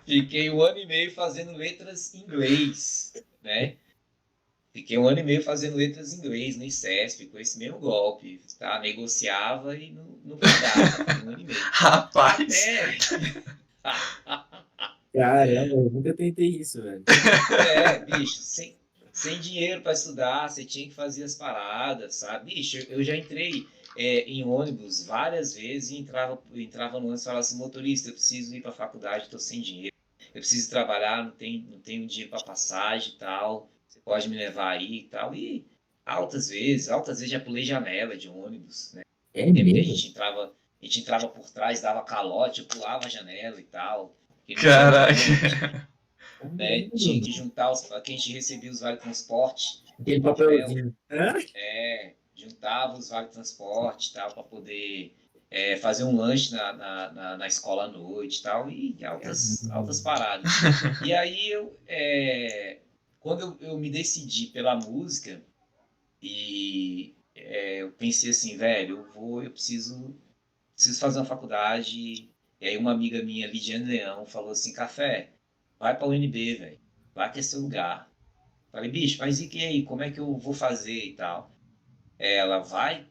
Fiquei um ano e meio fazendo letras em inglês, né? Fiquei um ano e meio fazendo letras em inglês no ICESP, com esse mesmo golpe, tá? Negociava e não pagava. Fiquei um ano e meio. Rapaz, Até, Caramba, eu nunca tentei isso, velho. bicho, sem dinheiro para estudar, você tinha que fazer as paradas, sabe? Bicho, eu já entrei em ônibus várias vezes e entrava no ônibus e falava assim, motorista, eu preciso ir para a faculdade, estou sem dinheiro. Eu preciso trabalhar, não tenho dinheiro para passagem e tal. Você pode me levar aí e tal. E altas vezes já pulei janela de ônibus, né? É Tempo que a mesmo? gente entrava, a gente entrava por trás, dava calote, eu pulava a janela e tal, porque não tinha ônibus, caraca. né? Caramba, Tinha que mano. juntar quem a gente recebia os vale transporte de Aquele papel, papelzinho. Hã? juntava os vale transporte tal para poder fazer um lanche na escola à noite tal e altas altas Caramba. paradas. E aí quando eu me decidi pela música e eu pensei assim, velho, eu preciso fazer uma faculdade. E aí uma amiga minha, Lidiane Leão, falou assim, Café, vai para o UNB, velho. Lá que é seu lugar. Falei, bicho, mas e que aí? Como é que eu vou fazer e tal? Ela, vai,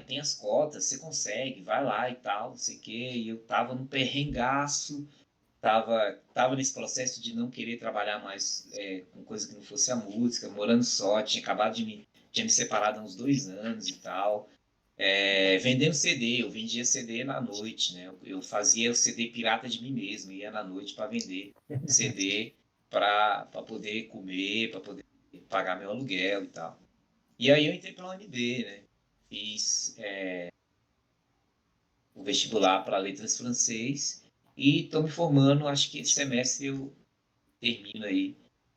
tem as cotas, você consegue, vai lá e tal, não sei o quê. E eu tava num perrengaço, tava nesse processo de não querer trabalhar mais com coisa que não fosse a música, morando só, tinha me separado há uns 2 anos e tal. Vendendo CD, eu vendia CD na noite, né? Eu fazia o CD pirata de mim mesmo, ia na noite para vender CD para poder comer, para poder pagar meu aluguel e tal. E aí eu entrei pela UNB, né? Fiz o vestibular para letras francês e estou me formando, acho que esse semestre eu termino aí.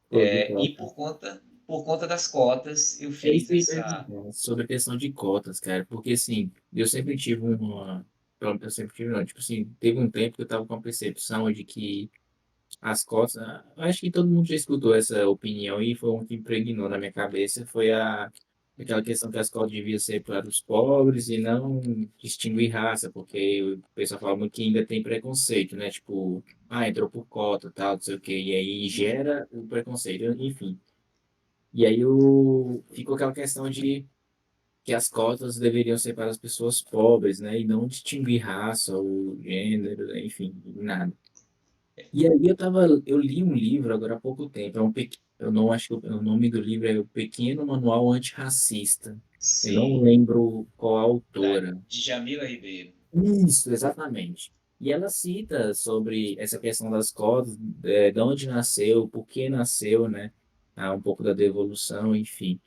Pô, que E top. por conta das cotas, eu É isso fiz que eu ia essa. perguntar sobre a questão de cotas, cara. Porque, assim, eu sempre tive uma... Eu sempre tive, não. Tipo assim, teve um tempo que eu tava com a percepção de que as cotas... Eu acho que todo mundo já escutou essa opinião e foi um que impregnou na minha cabeça. Foi a... aquela questão que a escola devia ser para os pobres e não distinguir raça, porque o pessoal fala muito que ainda tem preconceito, né? Tipo, entrou por cota, tal, não sei o quê, e aí gera o preconceito, enfim. E aí ficou aquela questão de que as cotas deveriam ser para as pessoas pobres, né? E não distinguir raça ou gênero, enfim, nada. E aí eu li um livro agora há pouco tempo, eu não acho que o nome do livro é O Pequeno Manual Antirracista. Eu não Sim, lembro qual a da autora. Djamila Ribeiro. Isso, exatamente. E ela cita sobre essa questão das cotas, de onde nasceu, por que nasceu, né? Um pouco da devolução, enfim.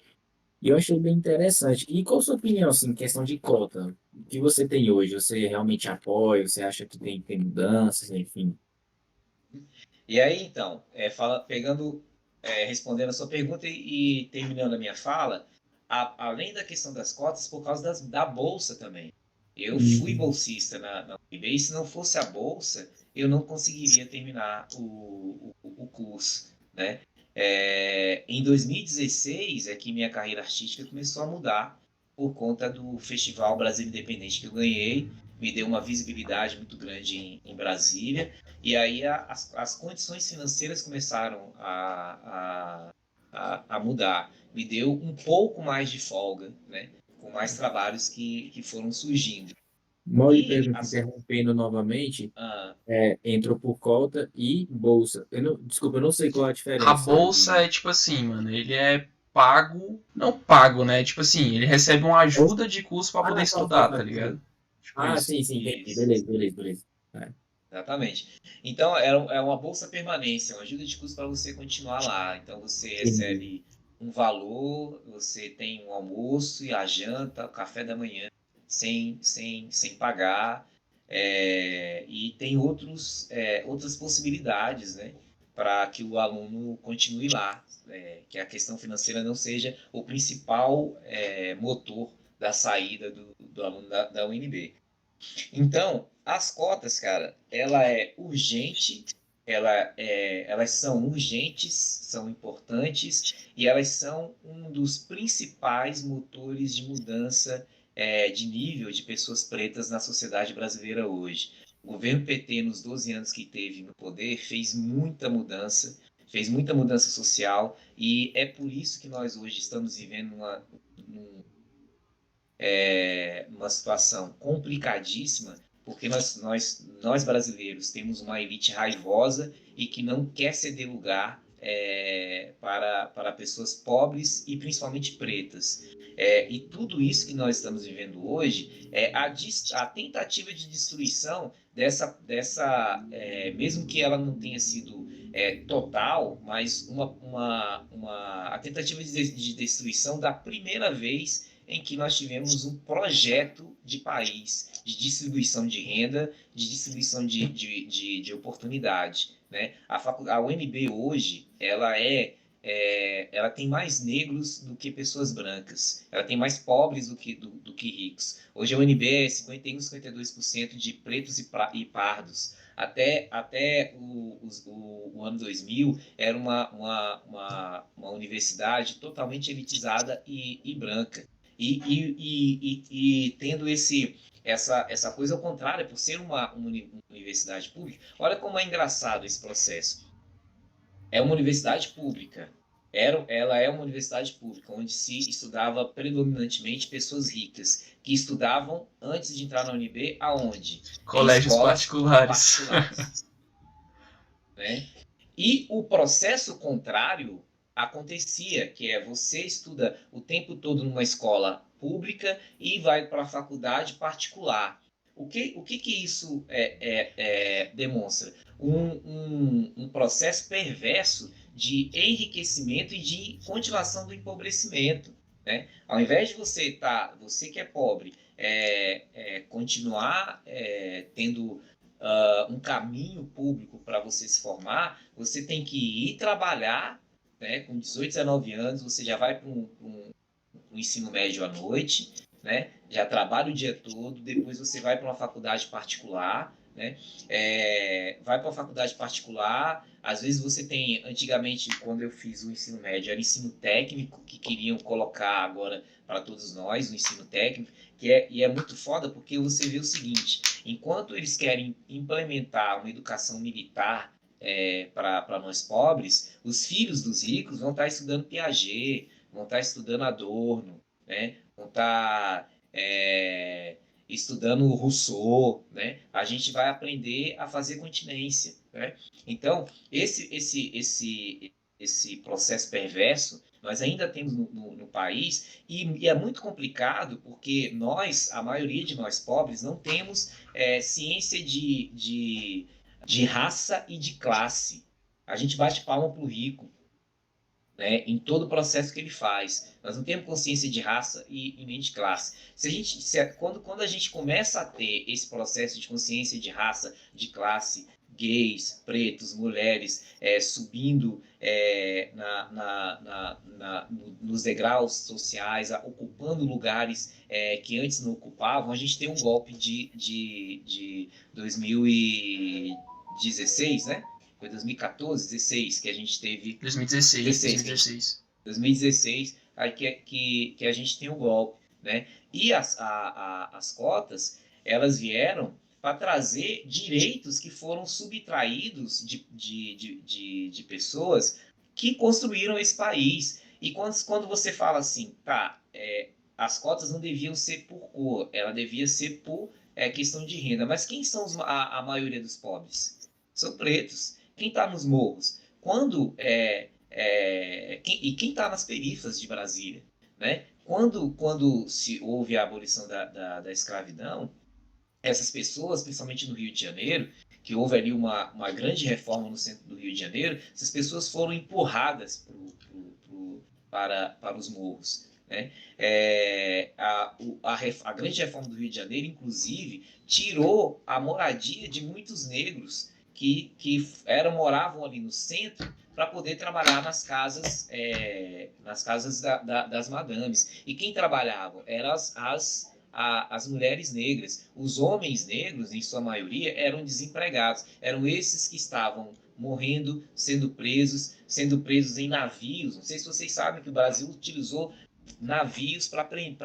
E eu achei bem interessante. E qual a sua opinião, assim, em questão de cota? O que você tem hoje? Você realmente apoia? Você acha que tem mudanças, enfim? E aí, então, respondendo a sua pergunta e terminando a minha fala, além da questão das cotas, por causa da bolsa também. Eu fui Hum. bolsista na UNB e se não fosse a bolsa, eu não conseguiria terminar o curso, né? Em 2016 é que minha carreira artística começou a mudar por conta do Festival Brasil Independente que eu ganhei, me deu uma visibilidade muito grande em Brasília, e aí as condições financeiras começaram a mudar. Me deu um pouco mais de folga, né? Com mais trabalhos que foram surgindo. Mal lhe E pergunto, interrompendo novamente, ah, entrou por cota e bolsa. Desculpa, eu não sei qual é a A diferença. bolsa é tipo assim, mano, ele é pago, não pago, né? Tipo assim, ele recebe uma Bolsa? ajuda de custo pra poder estudar, tá ligado? Tipo isso. Sim, sim, entendi. isso, Beleza, beleza, beleza. É. exatamente. Então, é uma bolsa permanência, uma ajuda de custo para você continuar lá. Então, você Entendi. recebe um valor, você tem um almoço e a janta, o café da manhã, sem pagar. E tem outras possibilidades, né, para que o aluno continue lá, que a questão financeira não seja o principal motor da saída do aluno da UNB. Então, as cotas, cara, ela é urgente, elas são urgentes, são importantes e elas são um dos principais motores de mudança de nível de pessoas pretas na sociedade brasileira hoje. O governo PT, nos 12 anos que teve no poder, fez muita mudança social e é por isso que nós hoje estamos vivendo uma situação complicadíssima, porque nós brasileiros temos uma elite raivosa e que não quer ceder lugar para pessoas pobres e principalmente pretas. E tudo isso que nós estamos vivendo hoje é a tentativa de destruição mesmo que ela não tenha sido total, mas a tentativa de destruição da primeira vez em que nós tivemos um projeto de país, de distribuição de renda, de distribuição de oportunidade. Né? A UNB hoje, ela tem mais negros do que pessoas brancas. Ela tem mais pobres do que ricos. Hoje a UNB é 51, 52% de pretos e pardos. Até o ano 2000, era uma universidade totalmente elitizada e branca. E tendo essa coisa ao contrário, por ser uma universidade pública, olha como é engraçado esse processo. É uma universidade pública. Ela é uma universidade pública, onde se estudava predominantemente pessoas ricas, que estudavam antes de entrar na UNB, aonde? Em Colégios escolas particulares. particulares. Né? E o processo contrário acontecia, que é você estuda o tempo todo numa escola pública e vai para a faculdade particular. O que isso demonstra? Um processo perverso de enriquecimento e de continuação do empobrecimento. Né? Ao invés de você que é pobre, continuar tendo um caminho público para você se formar, você tem que ir trabalhar, né? Com 18, 19 anos, você já vai para um ensino médio à noite, né? Já trabalha o dia todo, depois você vai para uma faculdade particular, né? Vai para a faculdade particular, às vezes você tem, antigamente, quando eu fiz o ensino médio, era ensino técnico, que queriam colocar agora para todos nós, o ensino técnico, e é muito foda porque você vê o seguinte, enquanto eles querem implementar uma educação militar para nós pobres, os filhos dos ricos vão estar estudando Piaget, vão estar estudando Adorno, né? Vão estar estudando Rousseau, né? A gente vai aprender a fazer continência, né? Então, esse processo perverso nós ainda temos no país e é muito complicado porque nós, a maioria de nós pobres, não temos ciência de raça e de classe. A gente bate palma para o rico, né, em todo o processo que ele faz. Nós não temos consciência de raça e nem de classe. Quando a gente começa a ter esse processo de consciência de raça, de classe, gays, pretos, mulheres, subindo nos degraus sociais, ocupando lugares que antes não ocupavam, a gente tem um golpe de 2016, né? Foi 2014, 16 que a gente teve. 2016. 2016, aí que a gente tem o golpe, né? E as cotas, elas vieram para trazer direitos que foram subtraídos de pessoas que construíram esse país. E quando você fala assim, tá, as cotas não deviam ser por cor, ela devia ser por questão de renda. Mas quem são a maioria dos pobres? São pretos. Quem está nos morros? Quando quem está nas periferias de Brasília, né? Quando se houve a abolição da escravidão, essas pessoas, principalmente no Rio de Janeiro, que houve ali uma grande reforma no centro do Rio de Janeiro, essas pessoas foram empurradas para os morros, né? A grande reforma do Rio de Janeiro, inclusive, tirou a moradia de muitos negros que moravam ali no centro para poder trabalhar nas casas das madames. E quem trabalhava eram as mulheres negras. Os homens negros, em sua maioria, eram desempregados. Eram esses que estavam morrendo, sendo presos em navios. Não sei se vocês sabem que o Brasil utilizou navios para prender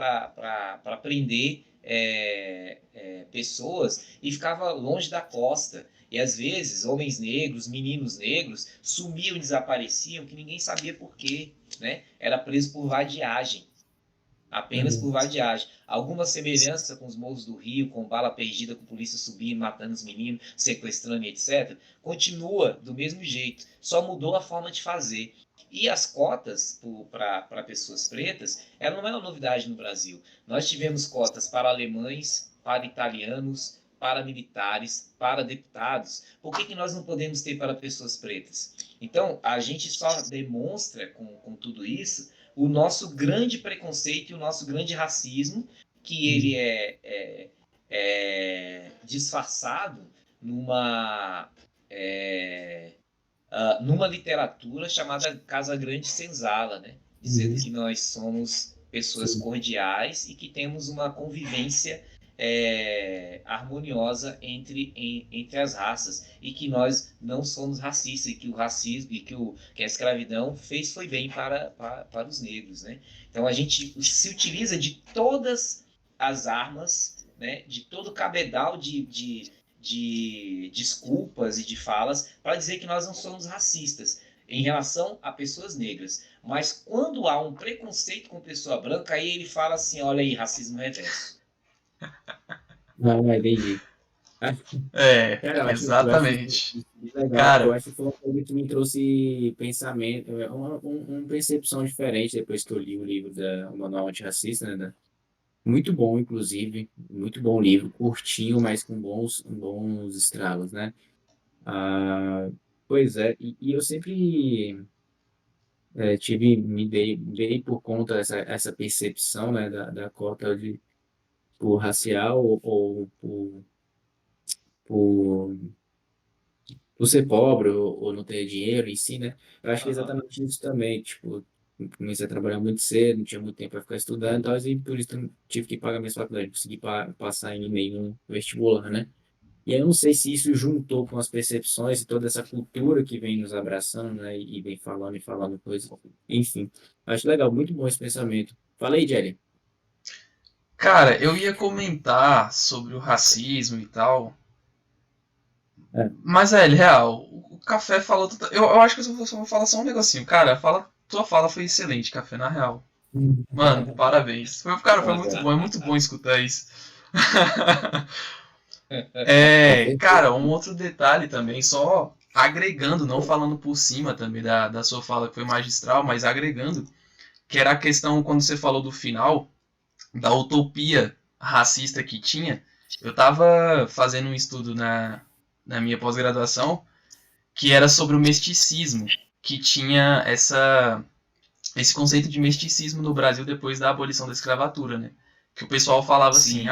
pessoas e ficava longe da costa. E às vezes homens negros, meninos negros sumiam e desapareciam que ninguém sabia por quê, né? Era preso por vadiagem, apenas por vadiagem. Alguma semelhança com os morros do Rio, com bala perdida, com polícia subindo, matando os meninos, sequestrando e etc. Continua do mesmo jeito, só mudou a forma de fazer. E as cotas para pessoas pretas, ela não é uma novidade no Brasil. Nós tivemos cotas para alemães, para italianos, para militares, para deputados. Por que nós não podemos ter para pessoas pretas? Então, a gente só demonstra com tudo isso o nosso grande preconceito e o nosso grande racismo, que ele é disfarçado numa literatura chamada Casa Grande Senzala, né? Dizendo que nós somos pessoas cordiais e que temos uma convivência harmoniosa entre as raças e que nós não somos racistas e que o racismo e que a escravidão foi bem para os negros, né? Então a gente se utiliza de todas as armas, né? De todo o cabedal de desculpas e de falas para dizer que nós não somos racistas em relação a pessoas negras. Mas quando há um preconceito com pessoa branca, aí ele fala assim, olha aí, racismo reverso. Entendi. Cara, eu acho Exatamente. isso legal. Eu Cara, acho que foi uma coisa que me trouxe pensamento, uma percepção diferente depois que eu li o livro o Manual Antirracista, né? Muito bom, inclusive, muito bom livro, curtinho, mas com bons estralos, né? Ah, pois é, e eu sempre me dei por conta essa percepção, né, da cota por racial ou por por ser pobre ou não ter dinheiro em si, né? Eu acho que é Uhum. exatamente isso também, tipo, comecei a trabalhar muito cedo, não tinha muito tempo para ficar estudando, e tal, e por isso eu tive que pagar minhas faculdades, não consegui passar em nenhum vestibular, né? E aí eu não sei se isso juntou com as percepções e toda essa cultura que vem nos abraçando, né? E vem falando e falando coisas. Enfim, acho legal, muito bom esse pensamento. Falei, Jelly. Cara, eu ia comentar sobre o racismo e tal, É. mas é real. O Café falou. Eu acho que eu vou falar só um negocinho. Cara, tua fala foi excelente, Café, na real. Mano, parabéns. Cara, foi muito bom escutar isso. Com Cara, certeza. um outro detalhe também, só agregando, não falando por cima também da sua fala que foi magistral, mas agregando, que era a questão quando você falou do final, da utopia racista que tinha. Eu tava fazendo um estudo na minha pós-graduação que era sobre o mesticismo, que tinha esse conceito de mesticismo no Brasil depois da abolição da escravatura, né? Que o pessoal falava assim, Sim.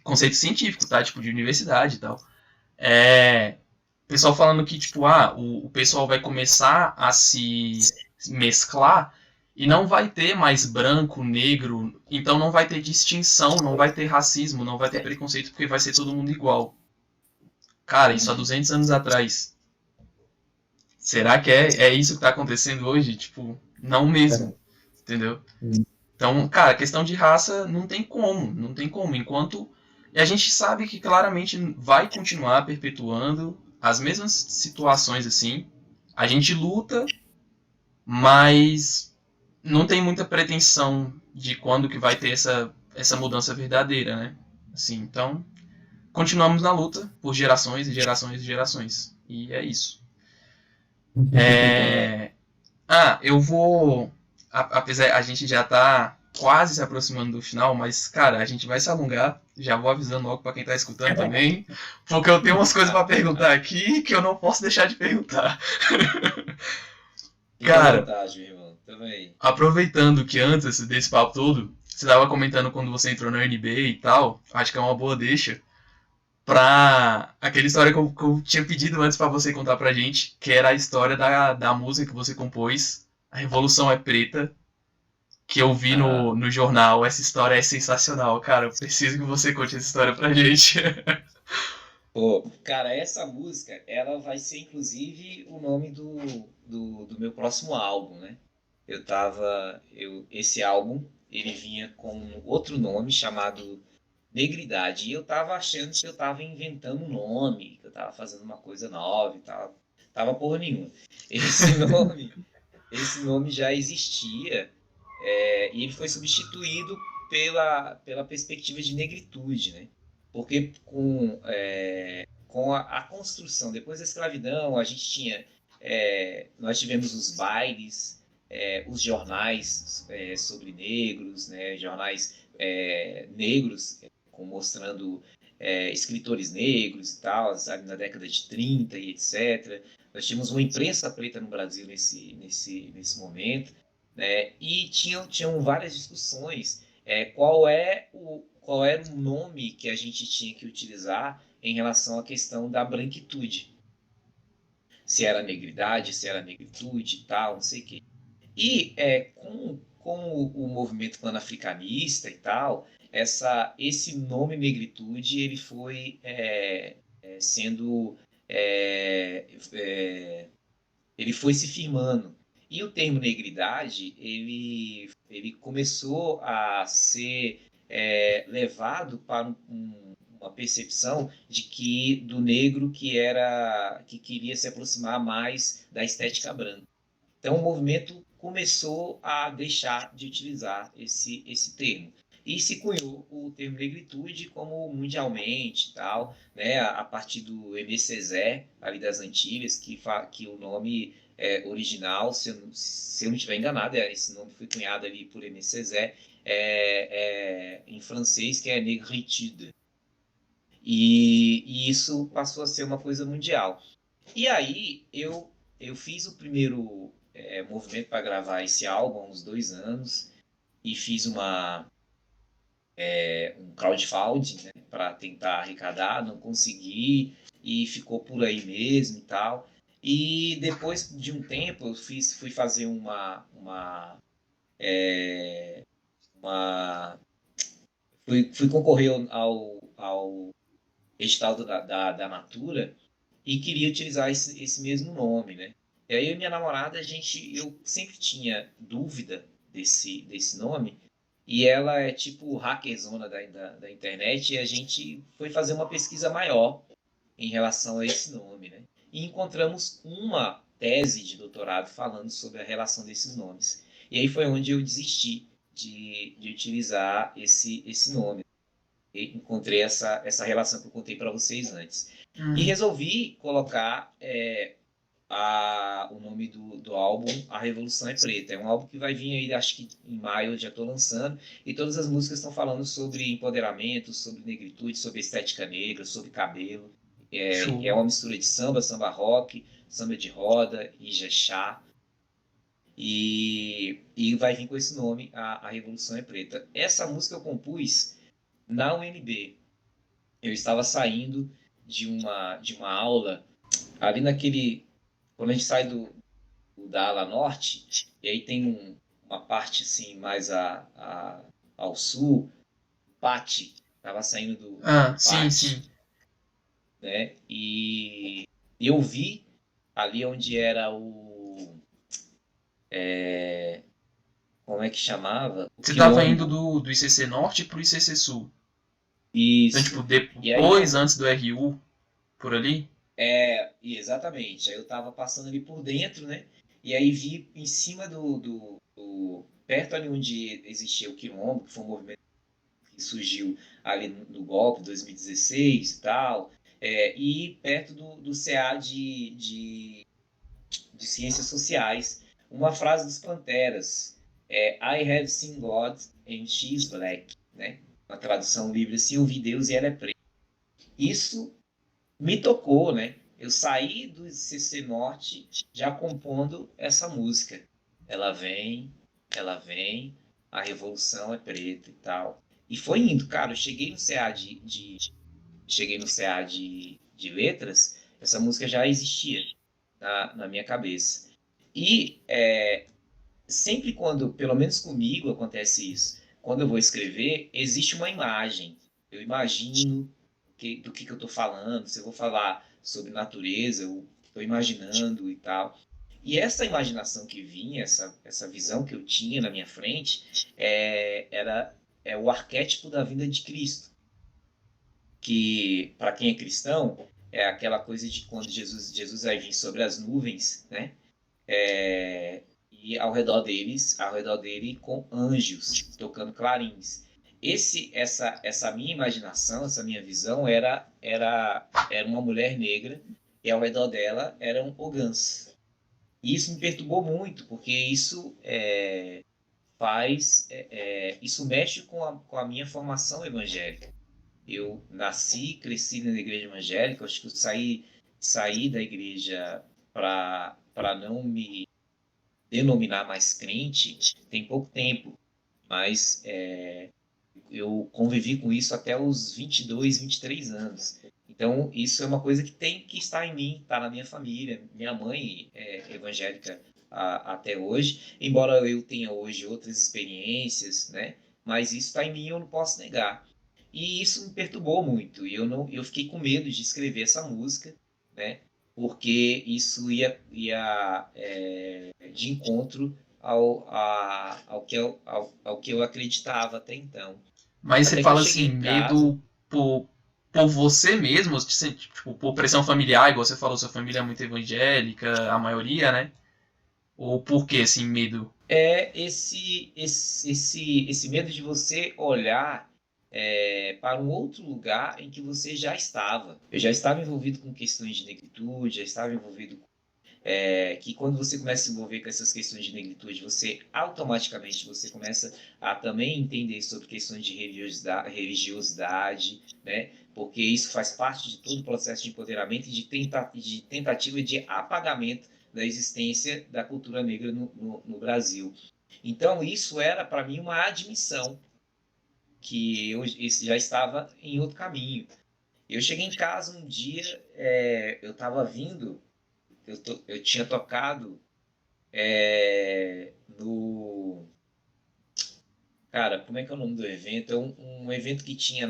conceito científico, tá? Tipo, de universidade e tal. O pessoal falando que, tipo, o pessoal vai começar a se mesclar e não vai ter mais branco, negro, então não vai ter distinção, não vai ter racismo, não vai ter preconceito, porque vai ser todo mundo igual. Cara, isso há Uhum. 200 anos atrás. Será que é isso que tá acontecendo hoje? Tipo, não mesmo, entendeu? Então, cara, questão de raça não tem como, não tem como. Enquanto. E a gente sabe que claramente vai continuar perpetuando as mesmas situações assim. A gente luta, mas não tem muita pretensão de quando que vai ter essa mudança verdadeira, né? Assim, então, continuamos na luta por gerações e gerações e gerações. E é isso. É... eu vou. Apesar, a gente já tá quase se aproximando do final, mas, cara, a gente vai se alongar. Já vou avisando logo pra quem tá escutando também. Porque eu tenho umas coisas pra perguntar aqui que eu não posso deixar de perguntar. Fique à Cara, vontade, meu irmão. Também. aproveitando que antes desse papo todo, você tava comentando quando você entrou na NBA e tal, acho que é uma boa deixa pra aquela história que eu tinha pedido antes pra você contar pra gente, que era a história da música que você compôs, A Revolução é Preta, que eu vi Aham. no jornal. Essa história é sensacional, cara. Eu preciso que você conte essa história pra gente. Pô, cara, essa música, ela vai ser inclusive o nome do meu próximo álbum, né? Esse álbum, ele vinha com outro nome chamado Negridade. E eu tava achando que eu tava inventando um nome, que eu tava fazendo uma coisa nova e tal. Tava porra nenhuma. Esse nome, esse nome já existia, e ele foi substituído pela perspectiva de negritude, né? Porque com a construção, depois da escravidão, a gente tinha, nós tivemos os bailes, os jornais sobre negros, né? Jornais negros mostrando escritores negros e tal, sabe, na década de 30 e etc. Nós tínhamos uma imprensa preta no Brasil nesse momento, né? E tinham várias discussões. Qual era o nome que a gente tinha que utilizar em relação à questão da branquitude? Se era negridade, se era negritude e tal, não sei o quê. E com o movimento panafricanista e tal, esse nome negritude ele foi sendo ele foi se firmando. E o termo negridade, ele começou a ser levado para uma percepção de que do negro que queria se aproximar mais da estética branca. Então, o movimento começou a deixar de utilizar esse termo. E se cunhou o termo negritude como mundialmente e tal, né, a partir do Aimé Césaire, ali das Antilhas, que o nome original, se eu não estiver enganado, esse nome foi cunhado ali por Aimé Césaire, em francês, que é negritude. E isso passou a ser uma coisa mundial. E aí eu fiz o primeiro movimento para gravar esse álbum há uns 2 anos e fiz um crowdfunding, né, para tentar arrecadar, não consegui e ficou por aí mesmo e tal. E depois de um tempo eu fui fazer uma fui concorrer ao edital da Natura e queria utilizar esse mesmo nome, né? E aí eu e minha namorada, eu sempre tinha dúvida desse nome, e ela é tipo hackerzona da internet, e a gente foi fazer uma pesquisa maior em relação a esse nome, né? E encontramos uma tese de doutorado falando sobre a relação desses nomes. E aí foi onde eu desisti de utilizar esse nome. E encontrei essa relação que eu contei para vocês antes. E resolvi colocar o nome do álbum A Revolução é Preta. É um álbum que vai vir aí, acho que em maio eu já estou lançando, e todas as músicas estão falando sobre empoderamento, sobre negritude, sobre estética negra, sobre cabelo. É Show. uma mistura de samba, samba rock, samba de roda, ijexá, e vai vir com esse nome, a Revolução é Preta. Essa música eu compus na UNB. Eu estava saindo de uma aula ali naquele... Quando a gente sai da ala norte, e aí tem uma parte assim mais ao sul, Pati, estava saindo do Sim, Pati, sim. né? E eu vi ali onde era como é que chamava? O Você tava indo quilombo. do ICC Norte pro ICC Sul. Então, tipo, Isso. E aí depois, antes do RU, por ali? exatamente. Aí eu estava passando ali por dentro, né? E aí vi em cima perto ali onde existia o quilombo, que foi um movimento que surgiu ali no golpe, 2016 e tal, e perto do CA de Ciências Sociais, uma frase dos Panteras, I have seen God and she is black, né? Uma tradução livre assim, eu vi Deus e ela é preta. Isso me tocou, né? Eu saí do CC Norte já compondo essa música. Ela vem, ela vem, a revolução é preta e tal. E foi indo, cara. Eu cheguei no CA cheguei no CA de letras, essa música já existia na minha cabeça. E sempre quando, pelo menos comigo, acontece isso, quando eu vou escrever, existe uma imagem. Eu imagino do que eu estou falando, se eu vou falar sobre natureza, eu estou imaginando e tal. E essa imaginação que vinha, essa visão que eu tinha na minha frente, é o arquétipo da vinda de Cristo, que, para quem é cristão, é aquela coisa de quando Jesus vai vir sobre as nuvens, né? E ao redor dele com anjos tocando clarins. Essa minha imaginação, essa minha visão era uma mulher negra e ao redor dela eram ogãs. E isso me perturbou muito, porque isso mexe com a minha formação evangélica. Eu nasci, cresci na igreja evangélica, acho que eu saí da igreja para não me denominar mais crente tem pouco tempo, mas eu convivi com isso até os 22, 23 anos. Então, isso é uma coisa que tem que estar em mim, está na minha família. Minha mãe é evangélica até hoje, embora eu tenha hoje outras experiências, né? Mas isso está em mim, eu não posso negar. E isso me perturbou muito. E eu fiquei com medo de escrever essa música, né? Porque isso ia de encontro ao que eu acreditava até então. Mas você Até que eu fala cheguei assim, em casa. medo por você mesmo, tipo, por pressão familiar, igual você falou, sua família é muito evangélica, a maioria, né? Ou por que, assim, medo? Esse medo de você olhar para um outro lugar em que você já estava. Eu já estava envolvido com questões de negritude, já estava envolvido que quando você começa a se envolver com essas questões de negritude, você automaticamente você começa a também entender sobre questões de religiosidade, né? Porque isso faz parte de todo o processo de empoderamento e de tentativa de apagamento da existência da cultura negra no Brasil. Então, isso era para mim uma admissão que eu já estava em outro caminho. Eu cheguei em casa um dia, eu estava vindo, eu tinha tocado no... Cara, como é que é o nome do evento? É um evento que tinha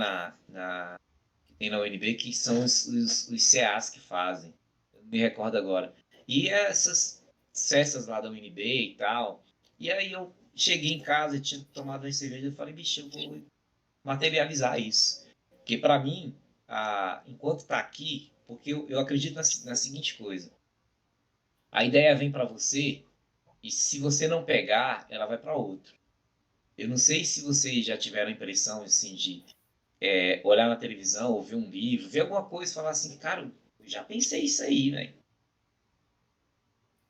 tem na UNB, que são os CAs que fazem. Eu não me recordo agora. E essas festas lá da UNB e tal. E aí eu cheguei em casa e tinha tomado uma cerveja. Eu falei, bicho, eu vou materializar isso. Porque para mim, enquanto está aqui, porque eu acredito na seguinte coisa. A ideia vem para você e se você não pegar, ela vai para outro. Eu não sei se vocês já tiveram a impressão assim, de olhar na televisão, ou ver um livro, ver alguma coisa e falar assim, cara, eu já pensei isso aí, velho.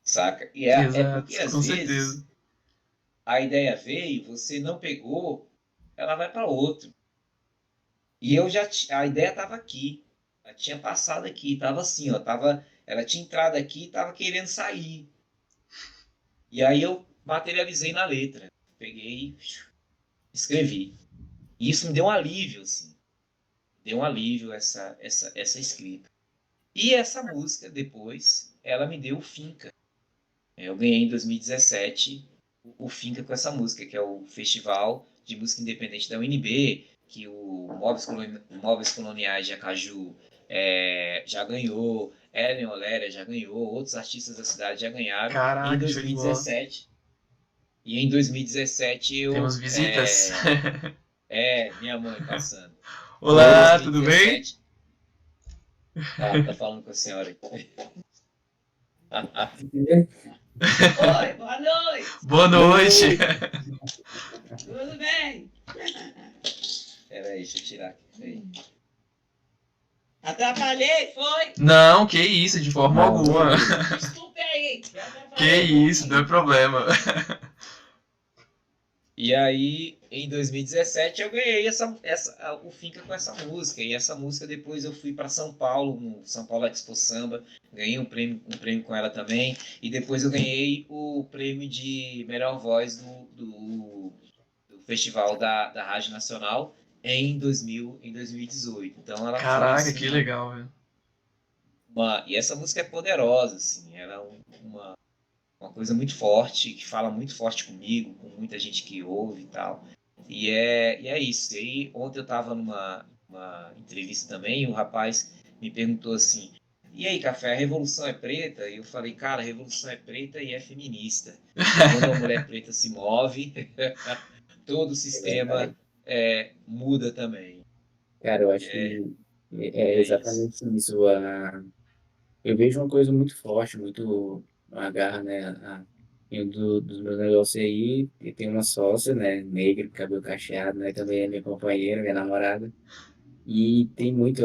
Saca? E é porque Exato, às com vezes certeza. a ideia veio, você não pegou, ela vai para outro. E a ideia estava aqui, ela tinha passado aqui, estava assim, ó, ela tinha entrado aqui e estava querendo sair. E aí eu materializei na letra, peguei, escrevi. E isso me deu um alívio, assim, deu um alívio essa escrita. E essa música, depois, ela me deu o Finca. Eu ganhei em 2017 o Finca com essa música, que é o Festival de Música Independente da UNB, que o Móveis Coloniais de Acaju já ganhou, Ellen Oléria já ganhou, outros artistas da cidade já ganharam. E em Caraca, show de bola. 2017, e em 2017 Temos visitas. minha mãe passando. E em Olá, tudo bem? 2017, tá falando com a senhora aqui. Oi, boa noite! Boa noite. Tudo bem? Peraí, deixa eu tirar aqui. Peraí. Atrapalhei, foi? Não, que isso, de forma alguma. Desculpe aí. Que isso, não é problema. E aí, em 2017, eu ganhei o Finca com essa música. E essa música depois eu fui para São Paulo, no São Paulo Expo Samba, ganhei um prêmio com ela também. E depois eu ganhei o prêmio de melhor voz do Festival da Rádio Nacional em 2018. Então ela foi Caraca, que assim, legal, velho. e essa música é poderosa, assim, ela é uma coisa muito forte, que fala muito forte comigo, com muita gente que ouve e tal. E é isso. E aí, ontem eu estava numa entrevista também, e o rapaz me perguntou assim, e aí, Café, a revolução é preta? E eu falei, cara, a revolução é preta e é feminista. E quando a mulher preta se move, todo o sistema muda também. Cara, eu acho É, que e é é isso. exatamente isso. Eu vejo uma coisa muito forte, muito uma garra, né? E um dos meus negócios aí, e tem uma sócia, né? Negra, cabelo cacheado, né? Também é minha companheira, minha namorada. E tem muito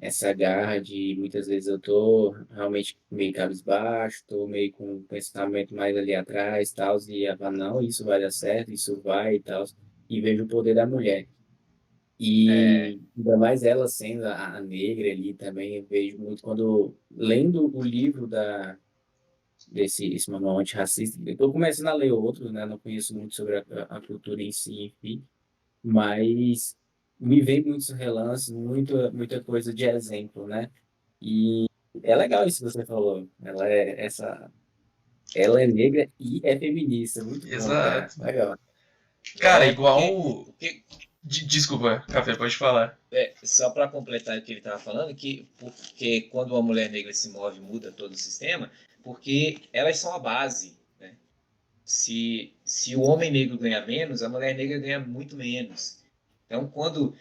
essa garra de muitas vezes eu tô realmente meio cabisbaixo, tô meio com o pensamento mais ali atrás, tal, e ela fala, não, isso vai dar certo, isso vai e tal. E vejo o poder da mulher. É, E ainda mais ela sendo a negra ali também, eu vejo muito quando lendo o livro desse esse manual antirracista, eu estou começando a ler outros, né? Não conheço muito sobre a cultura em si, enfim, mas me vem muitos relances, muita coisa de exemplo, né? E é legal isso que você falou. Ela é negra e é feminista, muito bom, cara. Exato. Legal. Cara, porque, igual. porque Desculpa, Café, pode falar. só para completar o que ele estava falando, porque quando uma mulher negra se move, muda todo o sistema, porque elas são a base, né? Se o homem negro ganha menos, a mulher negra ganha muito menos. Então, quando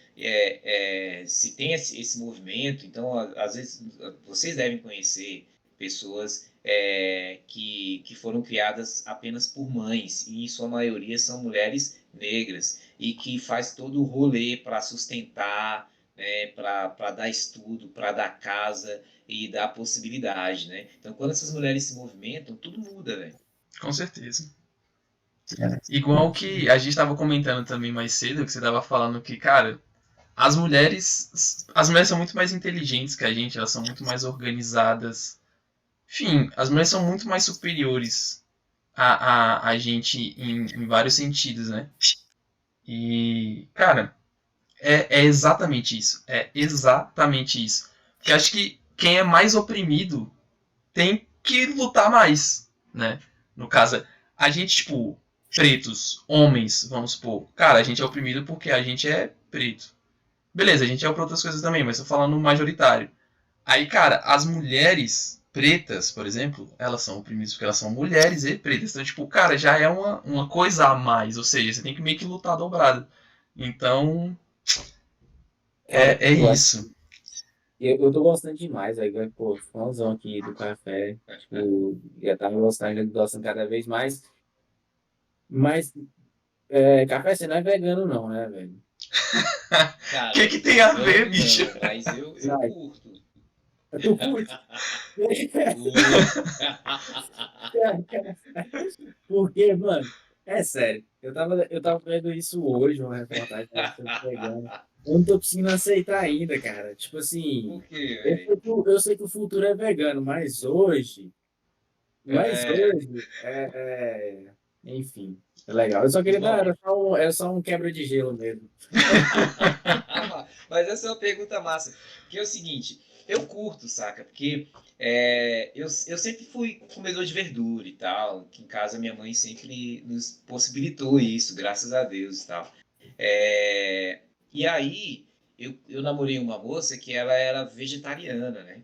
se tem esse movimento, então, às vezes, vocês devem conhecer pessoas que foram criadas apenas por mães, e em sua maioria são mulheres negras, e que faz todo o rolê para sustentar, né, para dar estudo, para dar casa e dar possibilidade. Né? Então, quando essas mulheres se movimentam, tudo muda, velho. Com certeza. É. Igual que a gente estava comentando também mais cedo, que você estava falando que, cara, as mulheres são muito mais inteligentes que a gente, elas são muito mais organizadas. Enfim, as mulheres são muito mais superiores a gente em vários sentidos, né? E, cara, é exatamente isso. É exatamente isso. Porque acho que quem é mais oprimido tem que lutar mais, né? No caso, a gente, tipo, pretos, homens, vamos supor. Cara, a gente é oprimido porque a gente é preto. Beleza, a gente é pra outras coisas também, mas tô falando majoritário. Aí, cara, as mulheres pretas, por exemplo, elas são oprimidas porque elas são mulheres e pretas. Então, tipo, cara, já é uma coisa a mais. Ou seja, você tem que meio que lutar dobrado. Então, Cara, é eu acho. isso. Eu tô gostando demais, aí, pô, fãzão aqui do café. Tipo, já tava gostando cada vez mais. Mas café você não é vegano, não, né, velho? O que Cara, que tem a ver, vegano bicho? não, mas eu Sai. curto. Tu curte? Curto. Porque, mano, é sério. Eu tava vendo isso hoje, uma reportagem sobre vegano. Eu não tô conseguindo aceitar ainda, cara. Tipo assim, Por quê, eu velho? sei que, eu sei que o futuro é vegano, mas É... hoje, enfim, é legal. Eu só queria dar, Bom, era só um quebra de gelo mesmo. mas essa é uma pergunta massa. Que é o seguinte, eu curto, saca? Porque eu sempre fui comedor de verdura e tal. Que em casa minha mãe sempre nos possibilitou isso, graças a Deus e tal. E aí, eu namorei uma moça que ela era vegetariana, né?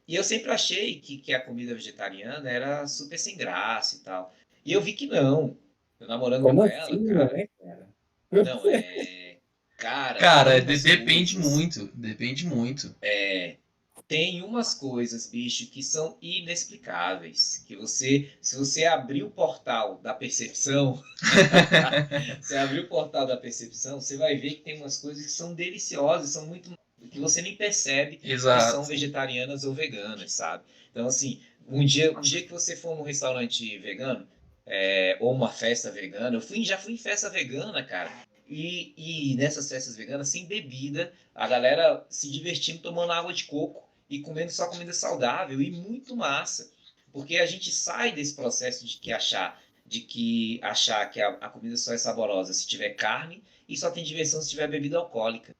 E eu sempre achei que a comida vegetariana era super sem graça e tal. E eu vi que não. Eu namorando Como com assim, ela, cara. né, cara? Não, Cara, Cara, tem umas depende coisas. muito. Depende muito. Tem umas coisas, bicho, que são inexplicáveis. Que você, se você abrir o portal da percepção, você abrir o portal da percepção, você vai ver que tem umas coisas que são deliciosas, são muito que você nem percebe que são Exato. vegetarianas ou veganas, sabe? Então, assim, um dia que você for num restaurante vegano, ou uma festa vegana, já fui em festa vegana, cara. E nessas festas veganas, sem bebida, a galera se divertindo, tomando água de coco e comendo só comida saudável e muito massa. Porque a gente sai desse processo de que achar que a comida só é saborosa se tiver carne e só tem diversão se tiver bebida alcoólica,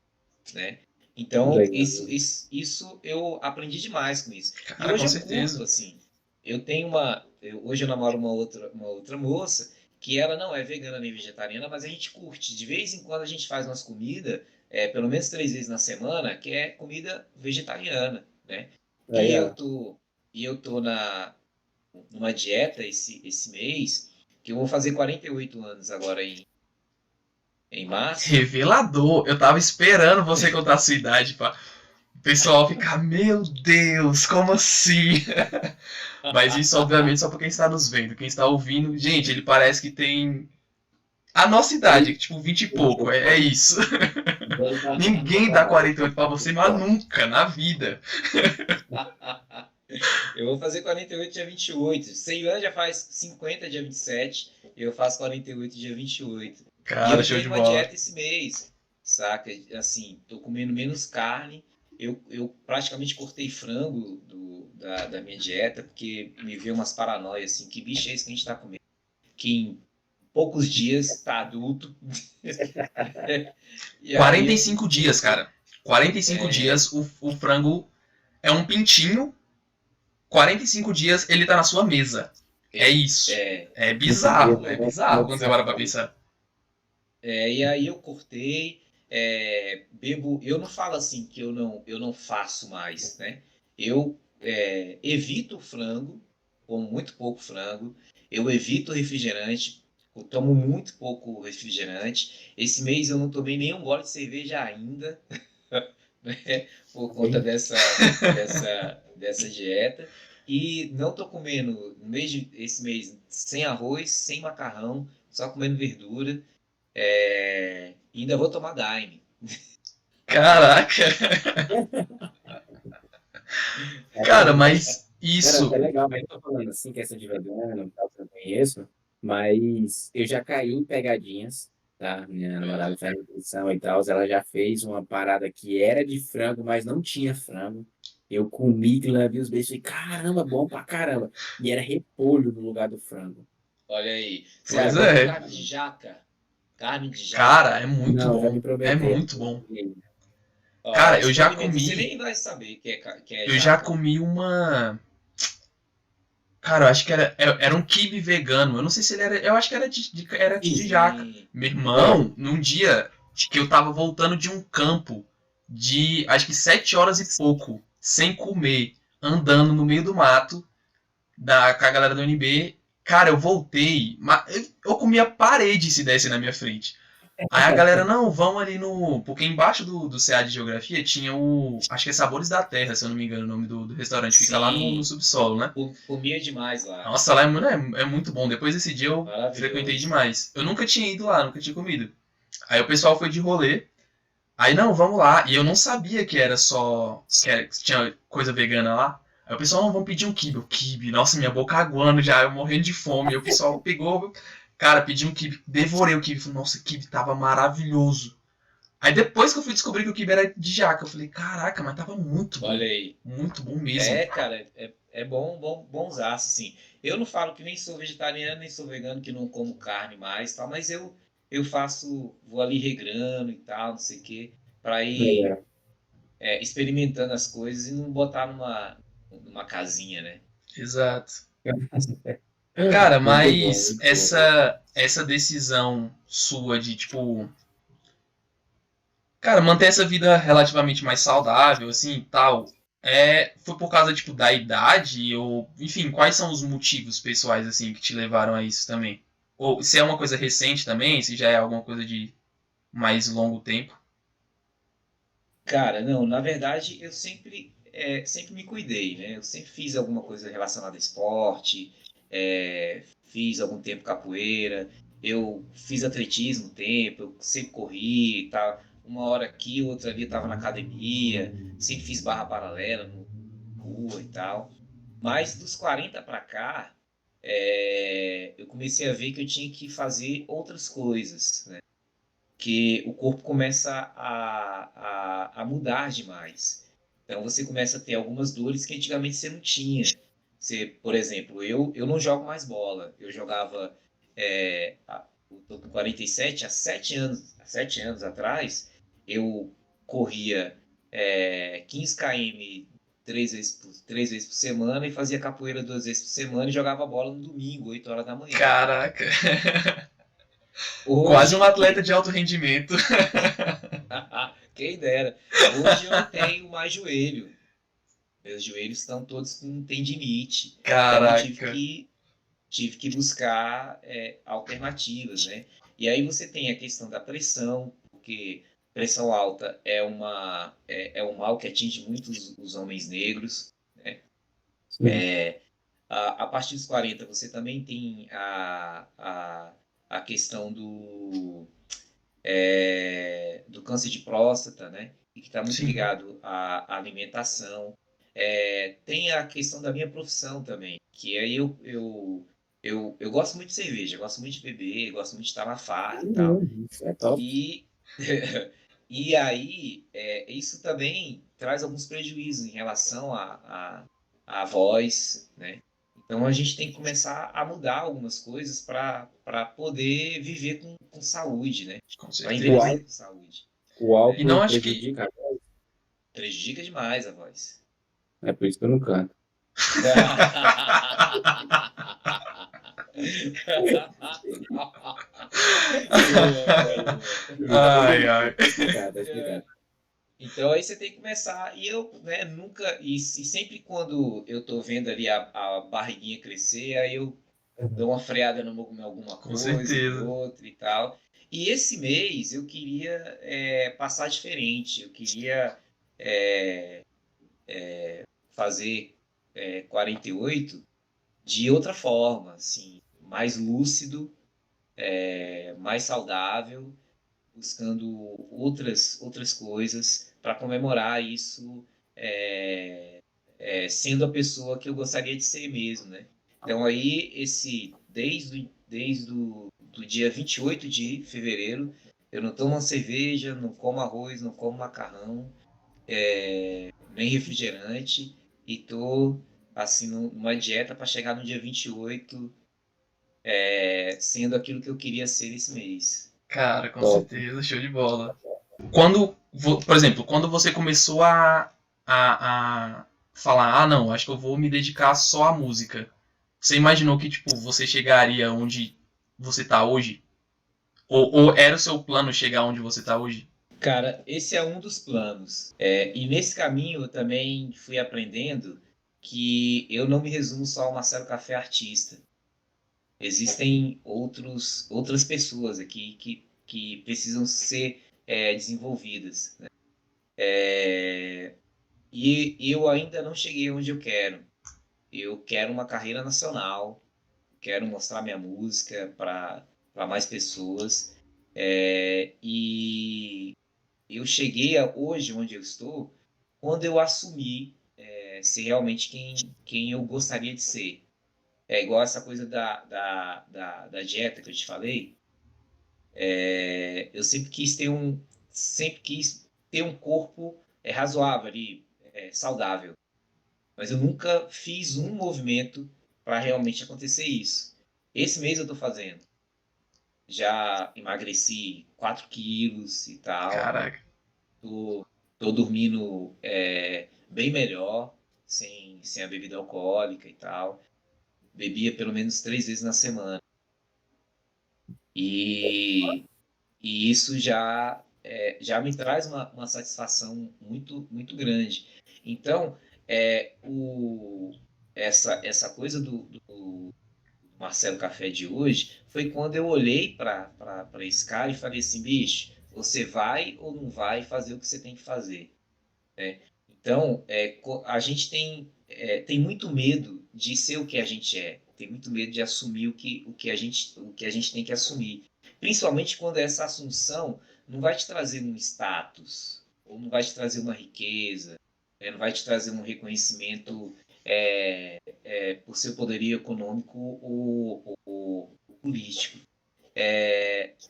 né? Então, Legal. isso eu aprendi demais com isso. E Cara, hoje com eu curto, certeza. assim. Hoje eu namoro uma outra moça que ela não é vegana nem vegetariana, mas a gente curte. De vez em quando a gente faz umas comidas, pelo menos 3 vezes na semana, que é comida vegetariana, né? E eu Legal. tô, e eu tô numa dieta esse mês, que eu vou fazer 48 anos agora em março. Revelador. Eu tava esperando você contar a sua idade pra o pessoal ficar, meu Deus, como assim? Mas isso, obviamente, só pra quem está nos vendo. Quem está ouvindo, gente, ele parece que tem a nossa idade, tipo 20 e pouco. É isso. Ninguém dá 48 pra você, mas nunca na vida. Eu vou fazer 48 dia 28. Ceylan já faz 50 dia 27. E eu faço 48 dia 28. E Cara, eu show entrei de numa bola. dieta esse mês, saca? Assim, tô comendo menos carne. Eu praticamente cortei frango da minha dieta, porque me veio umas paranoias, assim, que bicho é esse que a gente tá comendo? Que em poucos dias tá adulto. E aí eu 45 dias, cara. 45 dias o frango é um pintinho. 45 dias ele tá na sua mesa. É isso. é, É bizarro quando você para pra pensar. E aí eu cortei, bebo. Eu não falo assim que eu não faço mais, né? Eu evito frango, como muito pouco frango. Eu evito refrigerante, eu tomo muito pouco refrigerante. Esse mês eu não tomei nenhum gole de cerveja ainda, né? Por conta dessa dieta. E não tô comendo esse mês sem arroz, sem macarrão, só comendo verdura. E ainda vou tomar Daime. Caraca. Cara, mas Cara, até isso. legal, mas eu tô falando assim, questão de vegano e tal, que eu conheço, mas eu já caí em pegadinhas, tá? Minha namorada faz nutrição e tal, ela já fez uma parada que era de frango, mas não tinha frango. Eu comi, vi os beijos e falei, caramba, bom pra caramba. E era repolho no lugar do frango. Olha aí. Você já Pois comeu é. carne de jaca? Carne de Cara, jaca? é muito Não, já bom. me É prometeram. muito bom. Ó, Cara, eu já experimenta. Você comi. nem vai saber que é Eu já jaca. comi uma. Cara, eu acho que era um quibe vegano. Eu não sei se ele era. Eu acho que era de jaca. Sim. Meu irmão, num dia que eu tava voltando de um campo. de acho que 7 horas e pouco, sem comer, andando no meio do mato, com a galera do UNB. Cara, eu voltei, eu comia parede se desse na minha frente. Aí a galera, não, vão ali no. Porque embaixo do CA de Geografia tinha o. Acho que é Sabores da Terra, se eu não me engano, o nome do restaurante. Fica lá no Sim, subsolo, né? comia demais lá. Nossa, lá é muito bom. Depois desse dia eu frequentei Maravilhoso. demais. Eu nunca tinha ido lá, nunca tinha comido. Aí o pessoal foi de rolê. Aí, não, vamos lá. E eu não sabia que era só. Que tinha coisa vegana lá. Aí o pessoal, não, vamos pedir um quibe. O quibe, nossa, minha boca aguando já, eu morrendo de fome. E o pessoal pegou, cara, pedi um quibe, devorei o quibe. Falei, nossa, o quibe tava maravilhoso. Aí depois que eu fui descobrir que o quibe era de jaca, eu falei, caraca, mas tava muito bom. Olha aí. Muito bom mesmo. Cara, é bonzaço, assim. Eu não falo que nem sou vegetariano, nem sou vegano, que não como carne mais, tal, mas eu vou ali regrando e tal, não sei o quê, para ir experimentando as coisas e não botar numa casinha, né? Exato. Cara, Muito bom, mas muito bom. essa decisão sua de, tipo, cara, manter essa vida relativamente mais saudável, assim, tal, foi por causa, tipo, da idade ou, enfim, quais são os motivos pessoais, assim, que te levaram a isso também? Ou se é uma coisa recente também, se já é alguma coisa de mais longo tempo? Cara, não, na verdade eu sempre me cuidei, né? Eu sempre fiz alguma coisa relacionada a esporte, fiz algum tempo capoeira, eu fiz atletismo um tempo, eu sempre corri e tal. Uma hora aqui, outra ali, eu estava na academia, sempre fiz barra paralela no rua e tal. Mas dos 40 para cá, eu comecei a ver que eu tinha que fazer outras coisas, né? Que o corpo começa a mudar demais. Então você começa a ter algumas dores que antigamente você não tinha. Você, por exemplo, eu não jogo mais bola. Eu jogava, eu tô com 47, há 7 anos atrás, eu corria 15 km 3 vezes por semana e fazia capoeira 2 vezes por semana e jogava bola no domingo, 8 horas da manhã. Caraca, quase um Hoje, atleta de alto rendimento. quem dera. Hoje eu não tenho mais joelho. Meus joelhos estão todos com tendinite. Então eu tive Caraca. que, tive que buscar alternativas, né? E aí você tem a questão da pressão, porque pressão alta é um mal que atinge muito os homens negros, né? Sim. A partir dos 40 você também tem a questão do câncer de próstata, né? E que está muito Sim. ligado à alimentação. Tem a questão da minha profissão também, que aí eu gosto muito de cerveja, gosto muito de beber, gosto muito de estar na farra e tal. Isso é top. E, e aí, isso também traz alguns prejuízos em relação à voz, né? Então a gente tem que começar a mudar algumas coisas para poder viver com saúde, né? Com Para O, certeza. envelhecer ál- com saúde. o E não álcool acho que. prejudica, Prejudica demais a voz. é por isso que eu não canto. Ai, ai. Tá explicado, tá explicado. Então aí você tem que começar. E eu, né, nunca. E sempre quando eu tô vendo ali a barriguinha crescer, aí eu dou uma freada em alguma Com coisa, em certeza. outra e tal. E esse mês eu queria passar diferente. Eu queria é, fazer 48 de outra forma, assim, mais lúcido, mais saudável, buscando outras coisas para comemorar isso, sendo a pessoa que eu gostaria de ser mesmo, né? Então aí desde o dia 28 de fevereiro, eu não tomo uma cerveja, não como arroz, não como macarrão, nem refrigerante, e tô assim numa dieta para chegar no dia 28 sendo aquilo que eu queria ser esse mês. Cara, com Top. certeza, show de bola. Por exemplo, quando você começou a falar, ah, não, acho que eu vou me dedicar só à música. Você imaginou que, tipo, você chegaria onde você tá hoje? Ou era o seu plano chegar onde você tá hoje? Cara, esse é um dos planos. E nesse caminho eu também fui aprendendo que eu não me resumo só ao Marcelo Café artista. Existem outras pessoas aqui que precisam ser desenvolvidas, né? E eu ainda não cheguei onde eu quero. Eu quero uma carreira nacional, quero mostrar minha música para mais pessoas. E eu cheguei hoje onde eu estou quando eu assumi ser realmente quem eu gostaria de ser. É igual essa coisa da dieta que eu te falei. Eu sempre quis ter um corpo razoável ali, saudável. Mas eu nunca fiz um movimento para realmente acontecer isso. Esse mês eu estou fazendo. Já emagreci 4 quilos e tal. Caraca. Tô dormindo bem melhor, sem a bebida alcoólica e tal. Bebia pelo menos 3 vezes na semana. E, e isso já me traz uma satisfação muito, muito grande. Então, essa coisa do Marcelo Café de hoje foi quando eu olhei para esse cara e falei assim, bicho, você vai ou não vai fazer o que você tem que fazer, né? Então, a gente tem muito medo de ser o que a gente é, tem muito medo de assumir o que a gente tem que assumir. Principalmente quando essa assunção não vai te trazer um status, ou não vai te trazer uma riqueza, não vai te trazer um reconhecimento por seu poderio econômico ou político.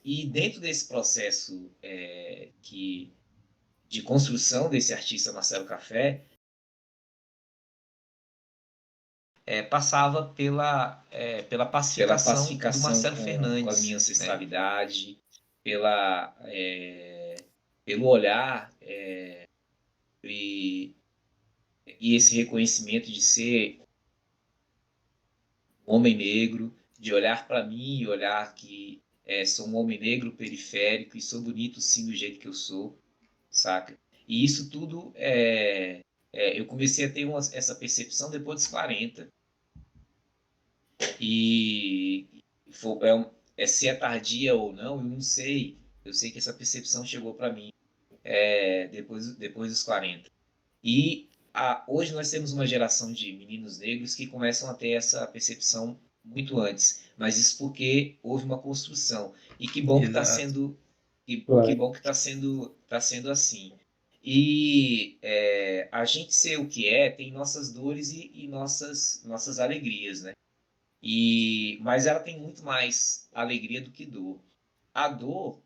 E dentro desse processo de construção desse artista Marcelo Café, passava pela pacificação do Marcelo Fernandes, com a minha ancestralidade, pelo olhar e esse reconhecimento de ser um homem negro, de olhar para mim e olhar que sou um homem negro periférico e sou bonito sim do jeito que eu sou, saca? E isso tudo eu comecei a ter essa percepção depois dos 40. E se é tardia ou não, eu não sei. Eu sei que essa percepção chegou para mim depois dos 40. E hoje nós temos uma geração de meninos negros que começam a ter essa percepção muito antes. Mas isso porque houve uma construção. E que bom que está Exato. sendo, que bom que tá sendo assim. E a gente ser o que tem nossas dores e nossas alegrias, né? Mas ela tem muito mais alegria do que dor. A dor,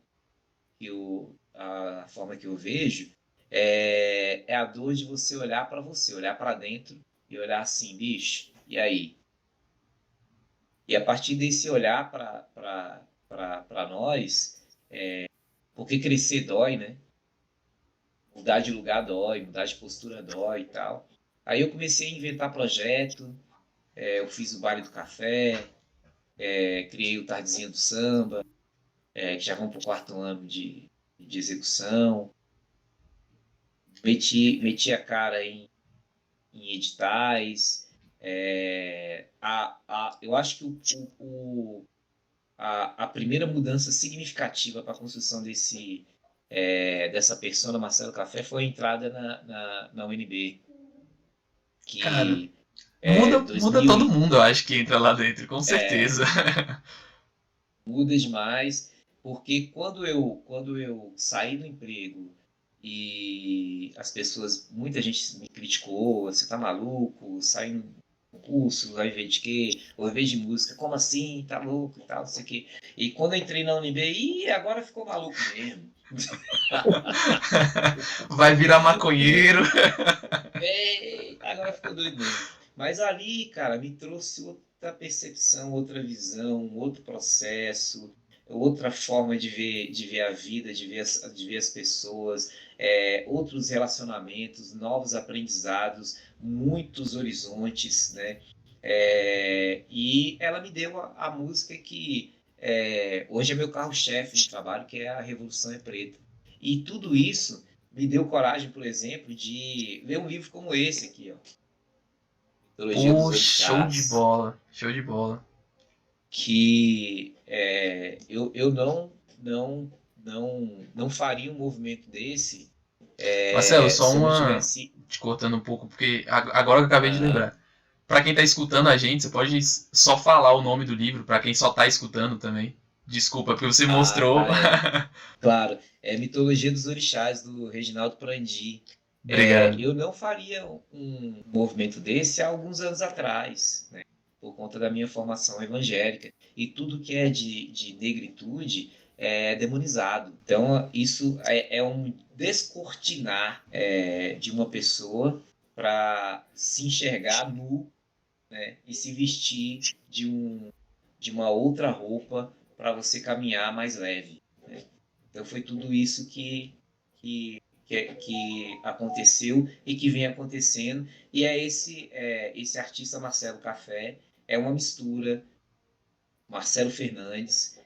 a forma que eu vejo, é a dor de você olhar para você, olhar para dentro e olhar assim, bicho, e aí? E a partir desse olhar para nós, porque crescer dói, né? Mudar de lugar dói, mudar de postura dói e tal. Aí eu comecei a inventar projeto, eu fiz o baile do café, criei o Tardezinha do Samba, que já vão para o 4º ano de execução. Meti a cara em editais. Eu acho que a primeira mudança significativa para a construção dessa persona Marcelo Café foi a entrada na UNB, Cara, que muda todo 2000 mundo, eu acho que entra lá dentro, com certeza. muda demais, porque quando eu saí do emprego e muita gente me criticou, você tá maluco, saindo do curso, vai ver de quê? Ou vai ver de música, como assim, tá louco e tal, não sei o quê. E quando eu entrei na UNB, agora ficou maluco mesmo. Vai virar maconheiro. Agora ficou doido mesmo. Mas ali, cara, me trouxe outra percepção, outra visão, outro processo, outra forma de ver a vida, de ver as pessoas, outros relacionamentos, novos aprendizados, muitos horizontes, né? E ela me deu a música que hoje é meu carro-chefe de trabalho, que é a Revolução é Preta. E tudo isso me deu coragem, por exemplo, de ler um livro como esse aqui, ó, Mitologia dos Show de Orixás, bola. Show de bola. que eu não faria um movimento desse Marcelo, só se eu não uma. tivesse. Te cortando um pouco, porque agora que eu acabei de Aham, lembrar. Pra quem tá escutando a gente, você pode só falar o nome do livro, pra quem só tá escutando também. Desculpa, porque você mostrou. tá, claro, é Mitologia dos Orixás, do Reginaldo Prandi. Obrigado. Eu não faria um movimento desse há alguns anos atrás, né, por conta da minha formação evangélica. E tudo que é de negritude é demonizado. Então, isso é um descortinar de uma pessoa para se enxergar nu, né, e se vestir de uma outra roupa para você caminhar mais leve, né? Então foi tudo isso que aconteceu e que vem acontecendo. E esse artista Marcelo Café é uma mistura Marcelo Fernandes,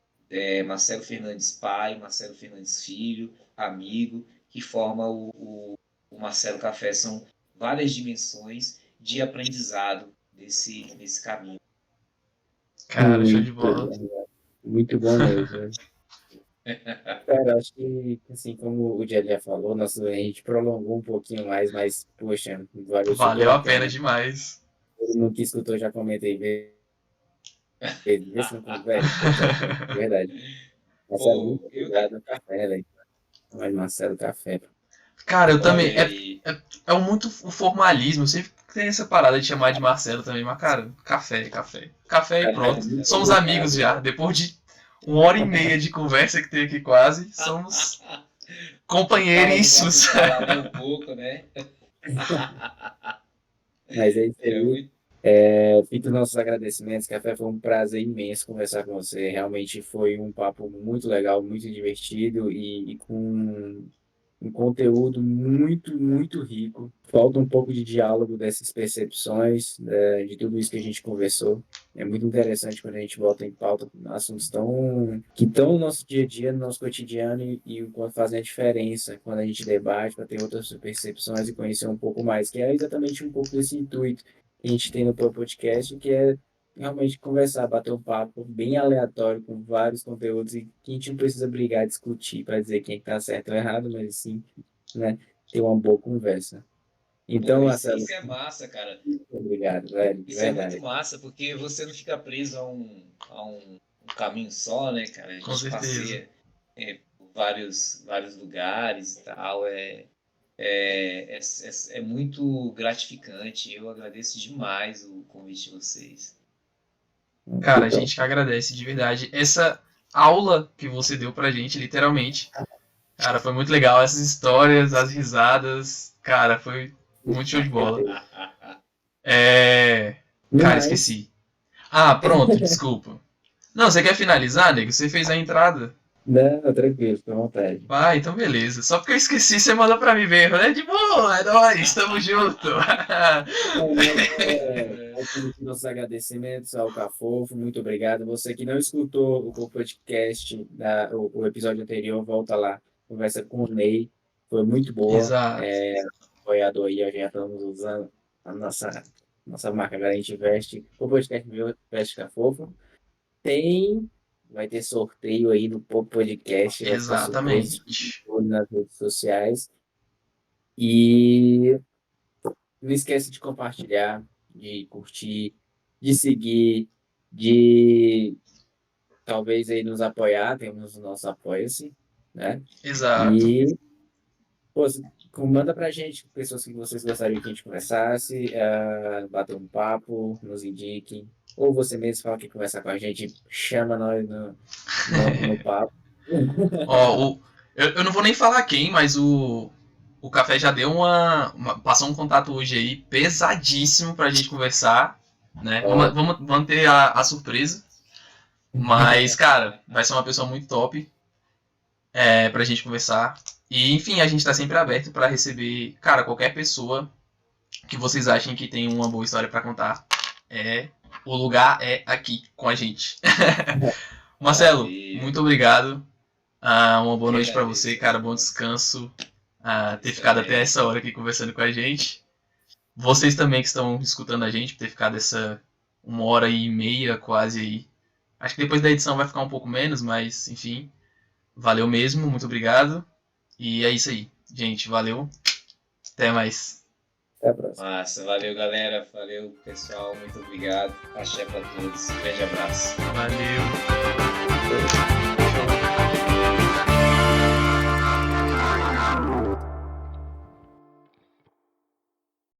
Marcelo Fernandes pai, Marcelo Fernandes filho, amigo, que forma o Marcelo Café. São várias dimensões de aprendizado nesse caminho. Cara, show de bola. Muito bom mesmo. Cara, acho que, assim, como o Diego já falou, a gente prolongou um pouquinho mais, mas, poxa, valeu super Valeu a a pena pena. demais. Todo mundo que escutou já comentei vê se não velho, ficou top, velho, de verdade. Marcelo, Pô, muito obrigado, café, velho. Mas Marcelo, café. Cara, eu também. olha aí. É muito o formalismo. Eu sempre tem essa parada de chamar de Marcelo também, mas, cara, café, café. Café e Café, pronto. muito Somos amigos obrigado, já. velho. Depois de 1 hora e meia de conversa que tem aqui quase, somos Tava no vaso companheiríssimos. instalado um pouco, né? Mas é isso É aí. muito. Fica os nossos agradecimentos. Café, foi um prazer imenso conversar com você. Realmente foi um papo muito legal, muito divertido e com um conteúdo muito, muito rico. Falta um pouco de diálogo dessas percepções, de tudo isso que a gente conversou. É muito interessante quando a gente bota em pauta assuntos que estão no nosso dia a dia, no nosso cotidiano e o quanto fazem a diferença quando a gente debate para ter outras percepções e conhecer um pouco mais, que é exatamente um pouco desse intuito que a gente tem no podcast, que é realmente conversar, bater um papo bem aleatório com vários conteúdos e que a gente não precisa brigar, discutir para dizer quem está certo ou errado, mas sim, né, ter uma boa conversa. Pô, Então, Marcelo, isso é massa, cara. muito obrigado, velho, de Isso é muito verdade. massa, porque você não fica preso a um caminho só, né, cara? A Com gente certeza. passeia por vários lugares e tal. É muito gratificante. Eu agradeço demais o convite de vocês. Cara, a Então, gente que agradece de verdade. Essa aula que você deu pra gente, literalmente. Cara, foi muito legal. Essas histórias, as risadas. Cara, foi muito show de bola. É. Cara, mas, esqueci. Ah, pronto, desculpa. Não, você quer finalizar, nego? Você fez a entrada. não, tranquilo, fica à vontade. Ah, então beleza. Só porque eu esqueci, você manda pra mim mesmo, né? De boa, é nóis, tamo junto. Aqui nossos agradecimentos ao Cafofo, muito obrigado. Você que não escutou o podcast, o episódio anterior, volta lá, conversa com o Ney, foi muito boa. Exato. Apoiador aí, já estamos usando a nossa marca, agora a gente veste o podcast meu, Veste Cafofo. Vai ter sorteio aí no podcast, vai ficar surpresa Exatamente. nas redes sociais. E não esquece de compartilhar, de curtir, de seguir, de talvez aí nos apoiar, temos o nosso Apoia-se, né? Exato. E pô, manda pra gente pessoas que vocês gostariam que a gente conversasse, bater um papo, nos indiquem, ou você mesmo fala que conversar com a gente, chama nós no papo. Ó, eu não vou nem falar quem, mas o Café já deu passou um contato hoje aí pesadíssimo pra gente conversar, né? Ó, Vamos manter a surpresa. Mas, cara, vai ser uma pessoa muito top pra gente conversar. E, enfim, a gente tá sempre aberto pra receber, cara, qualquer pessoa que vocês achem que tem uma boa história pra contar. O lugar é aqui com a gente. Marcelo, Maravilha. muito obrigado. Uma boa noite pra você, cara. Bom descanso. Ter ficado até essa hora aqui conversando com a gente. Vocês também que estão escutando a gente, por ter ficado essa 1h30 quase aí. Acho que depois da edição vai ficar um pouco menos, mas enfim. Valeu mesmo, muito obrigado. E é isso aí, gente. Valeu. Até mais. Até a próxima. Massa, valeu galera, valeu pessoal, muito obrigado. Axé pra todos, grande abraço. Valeu.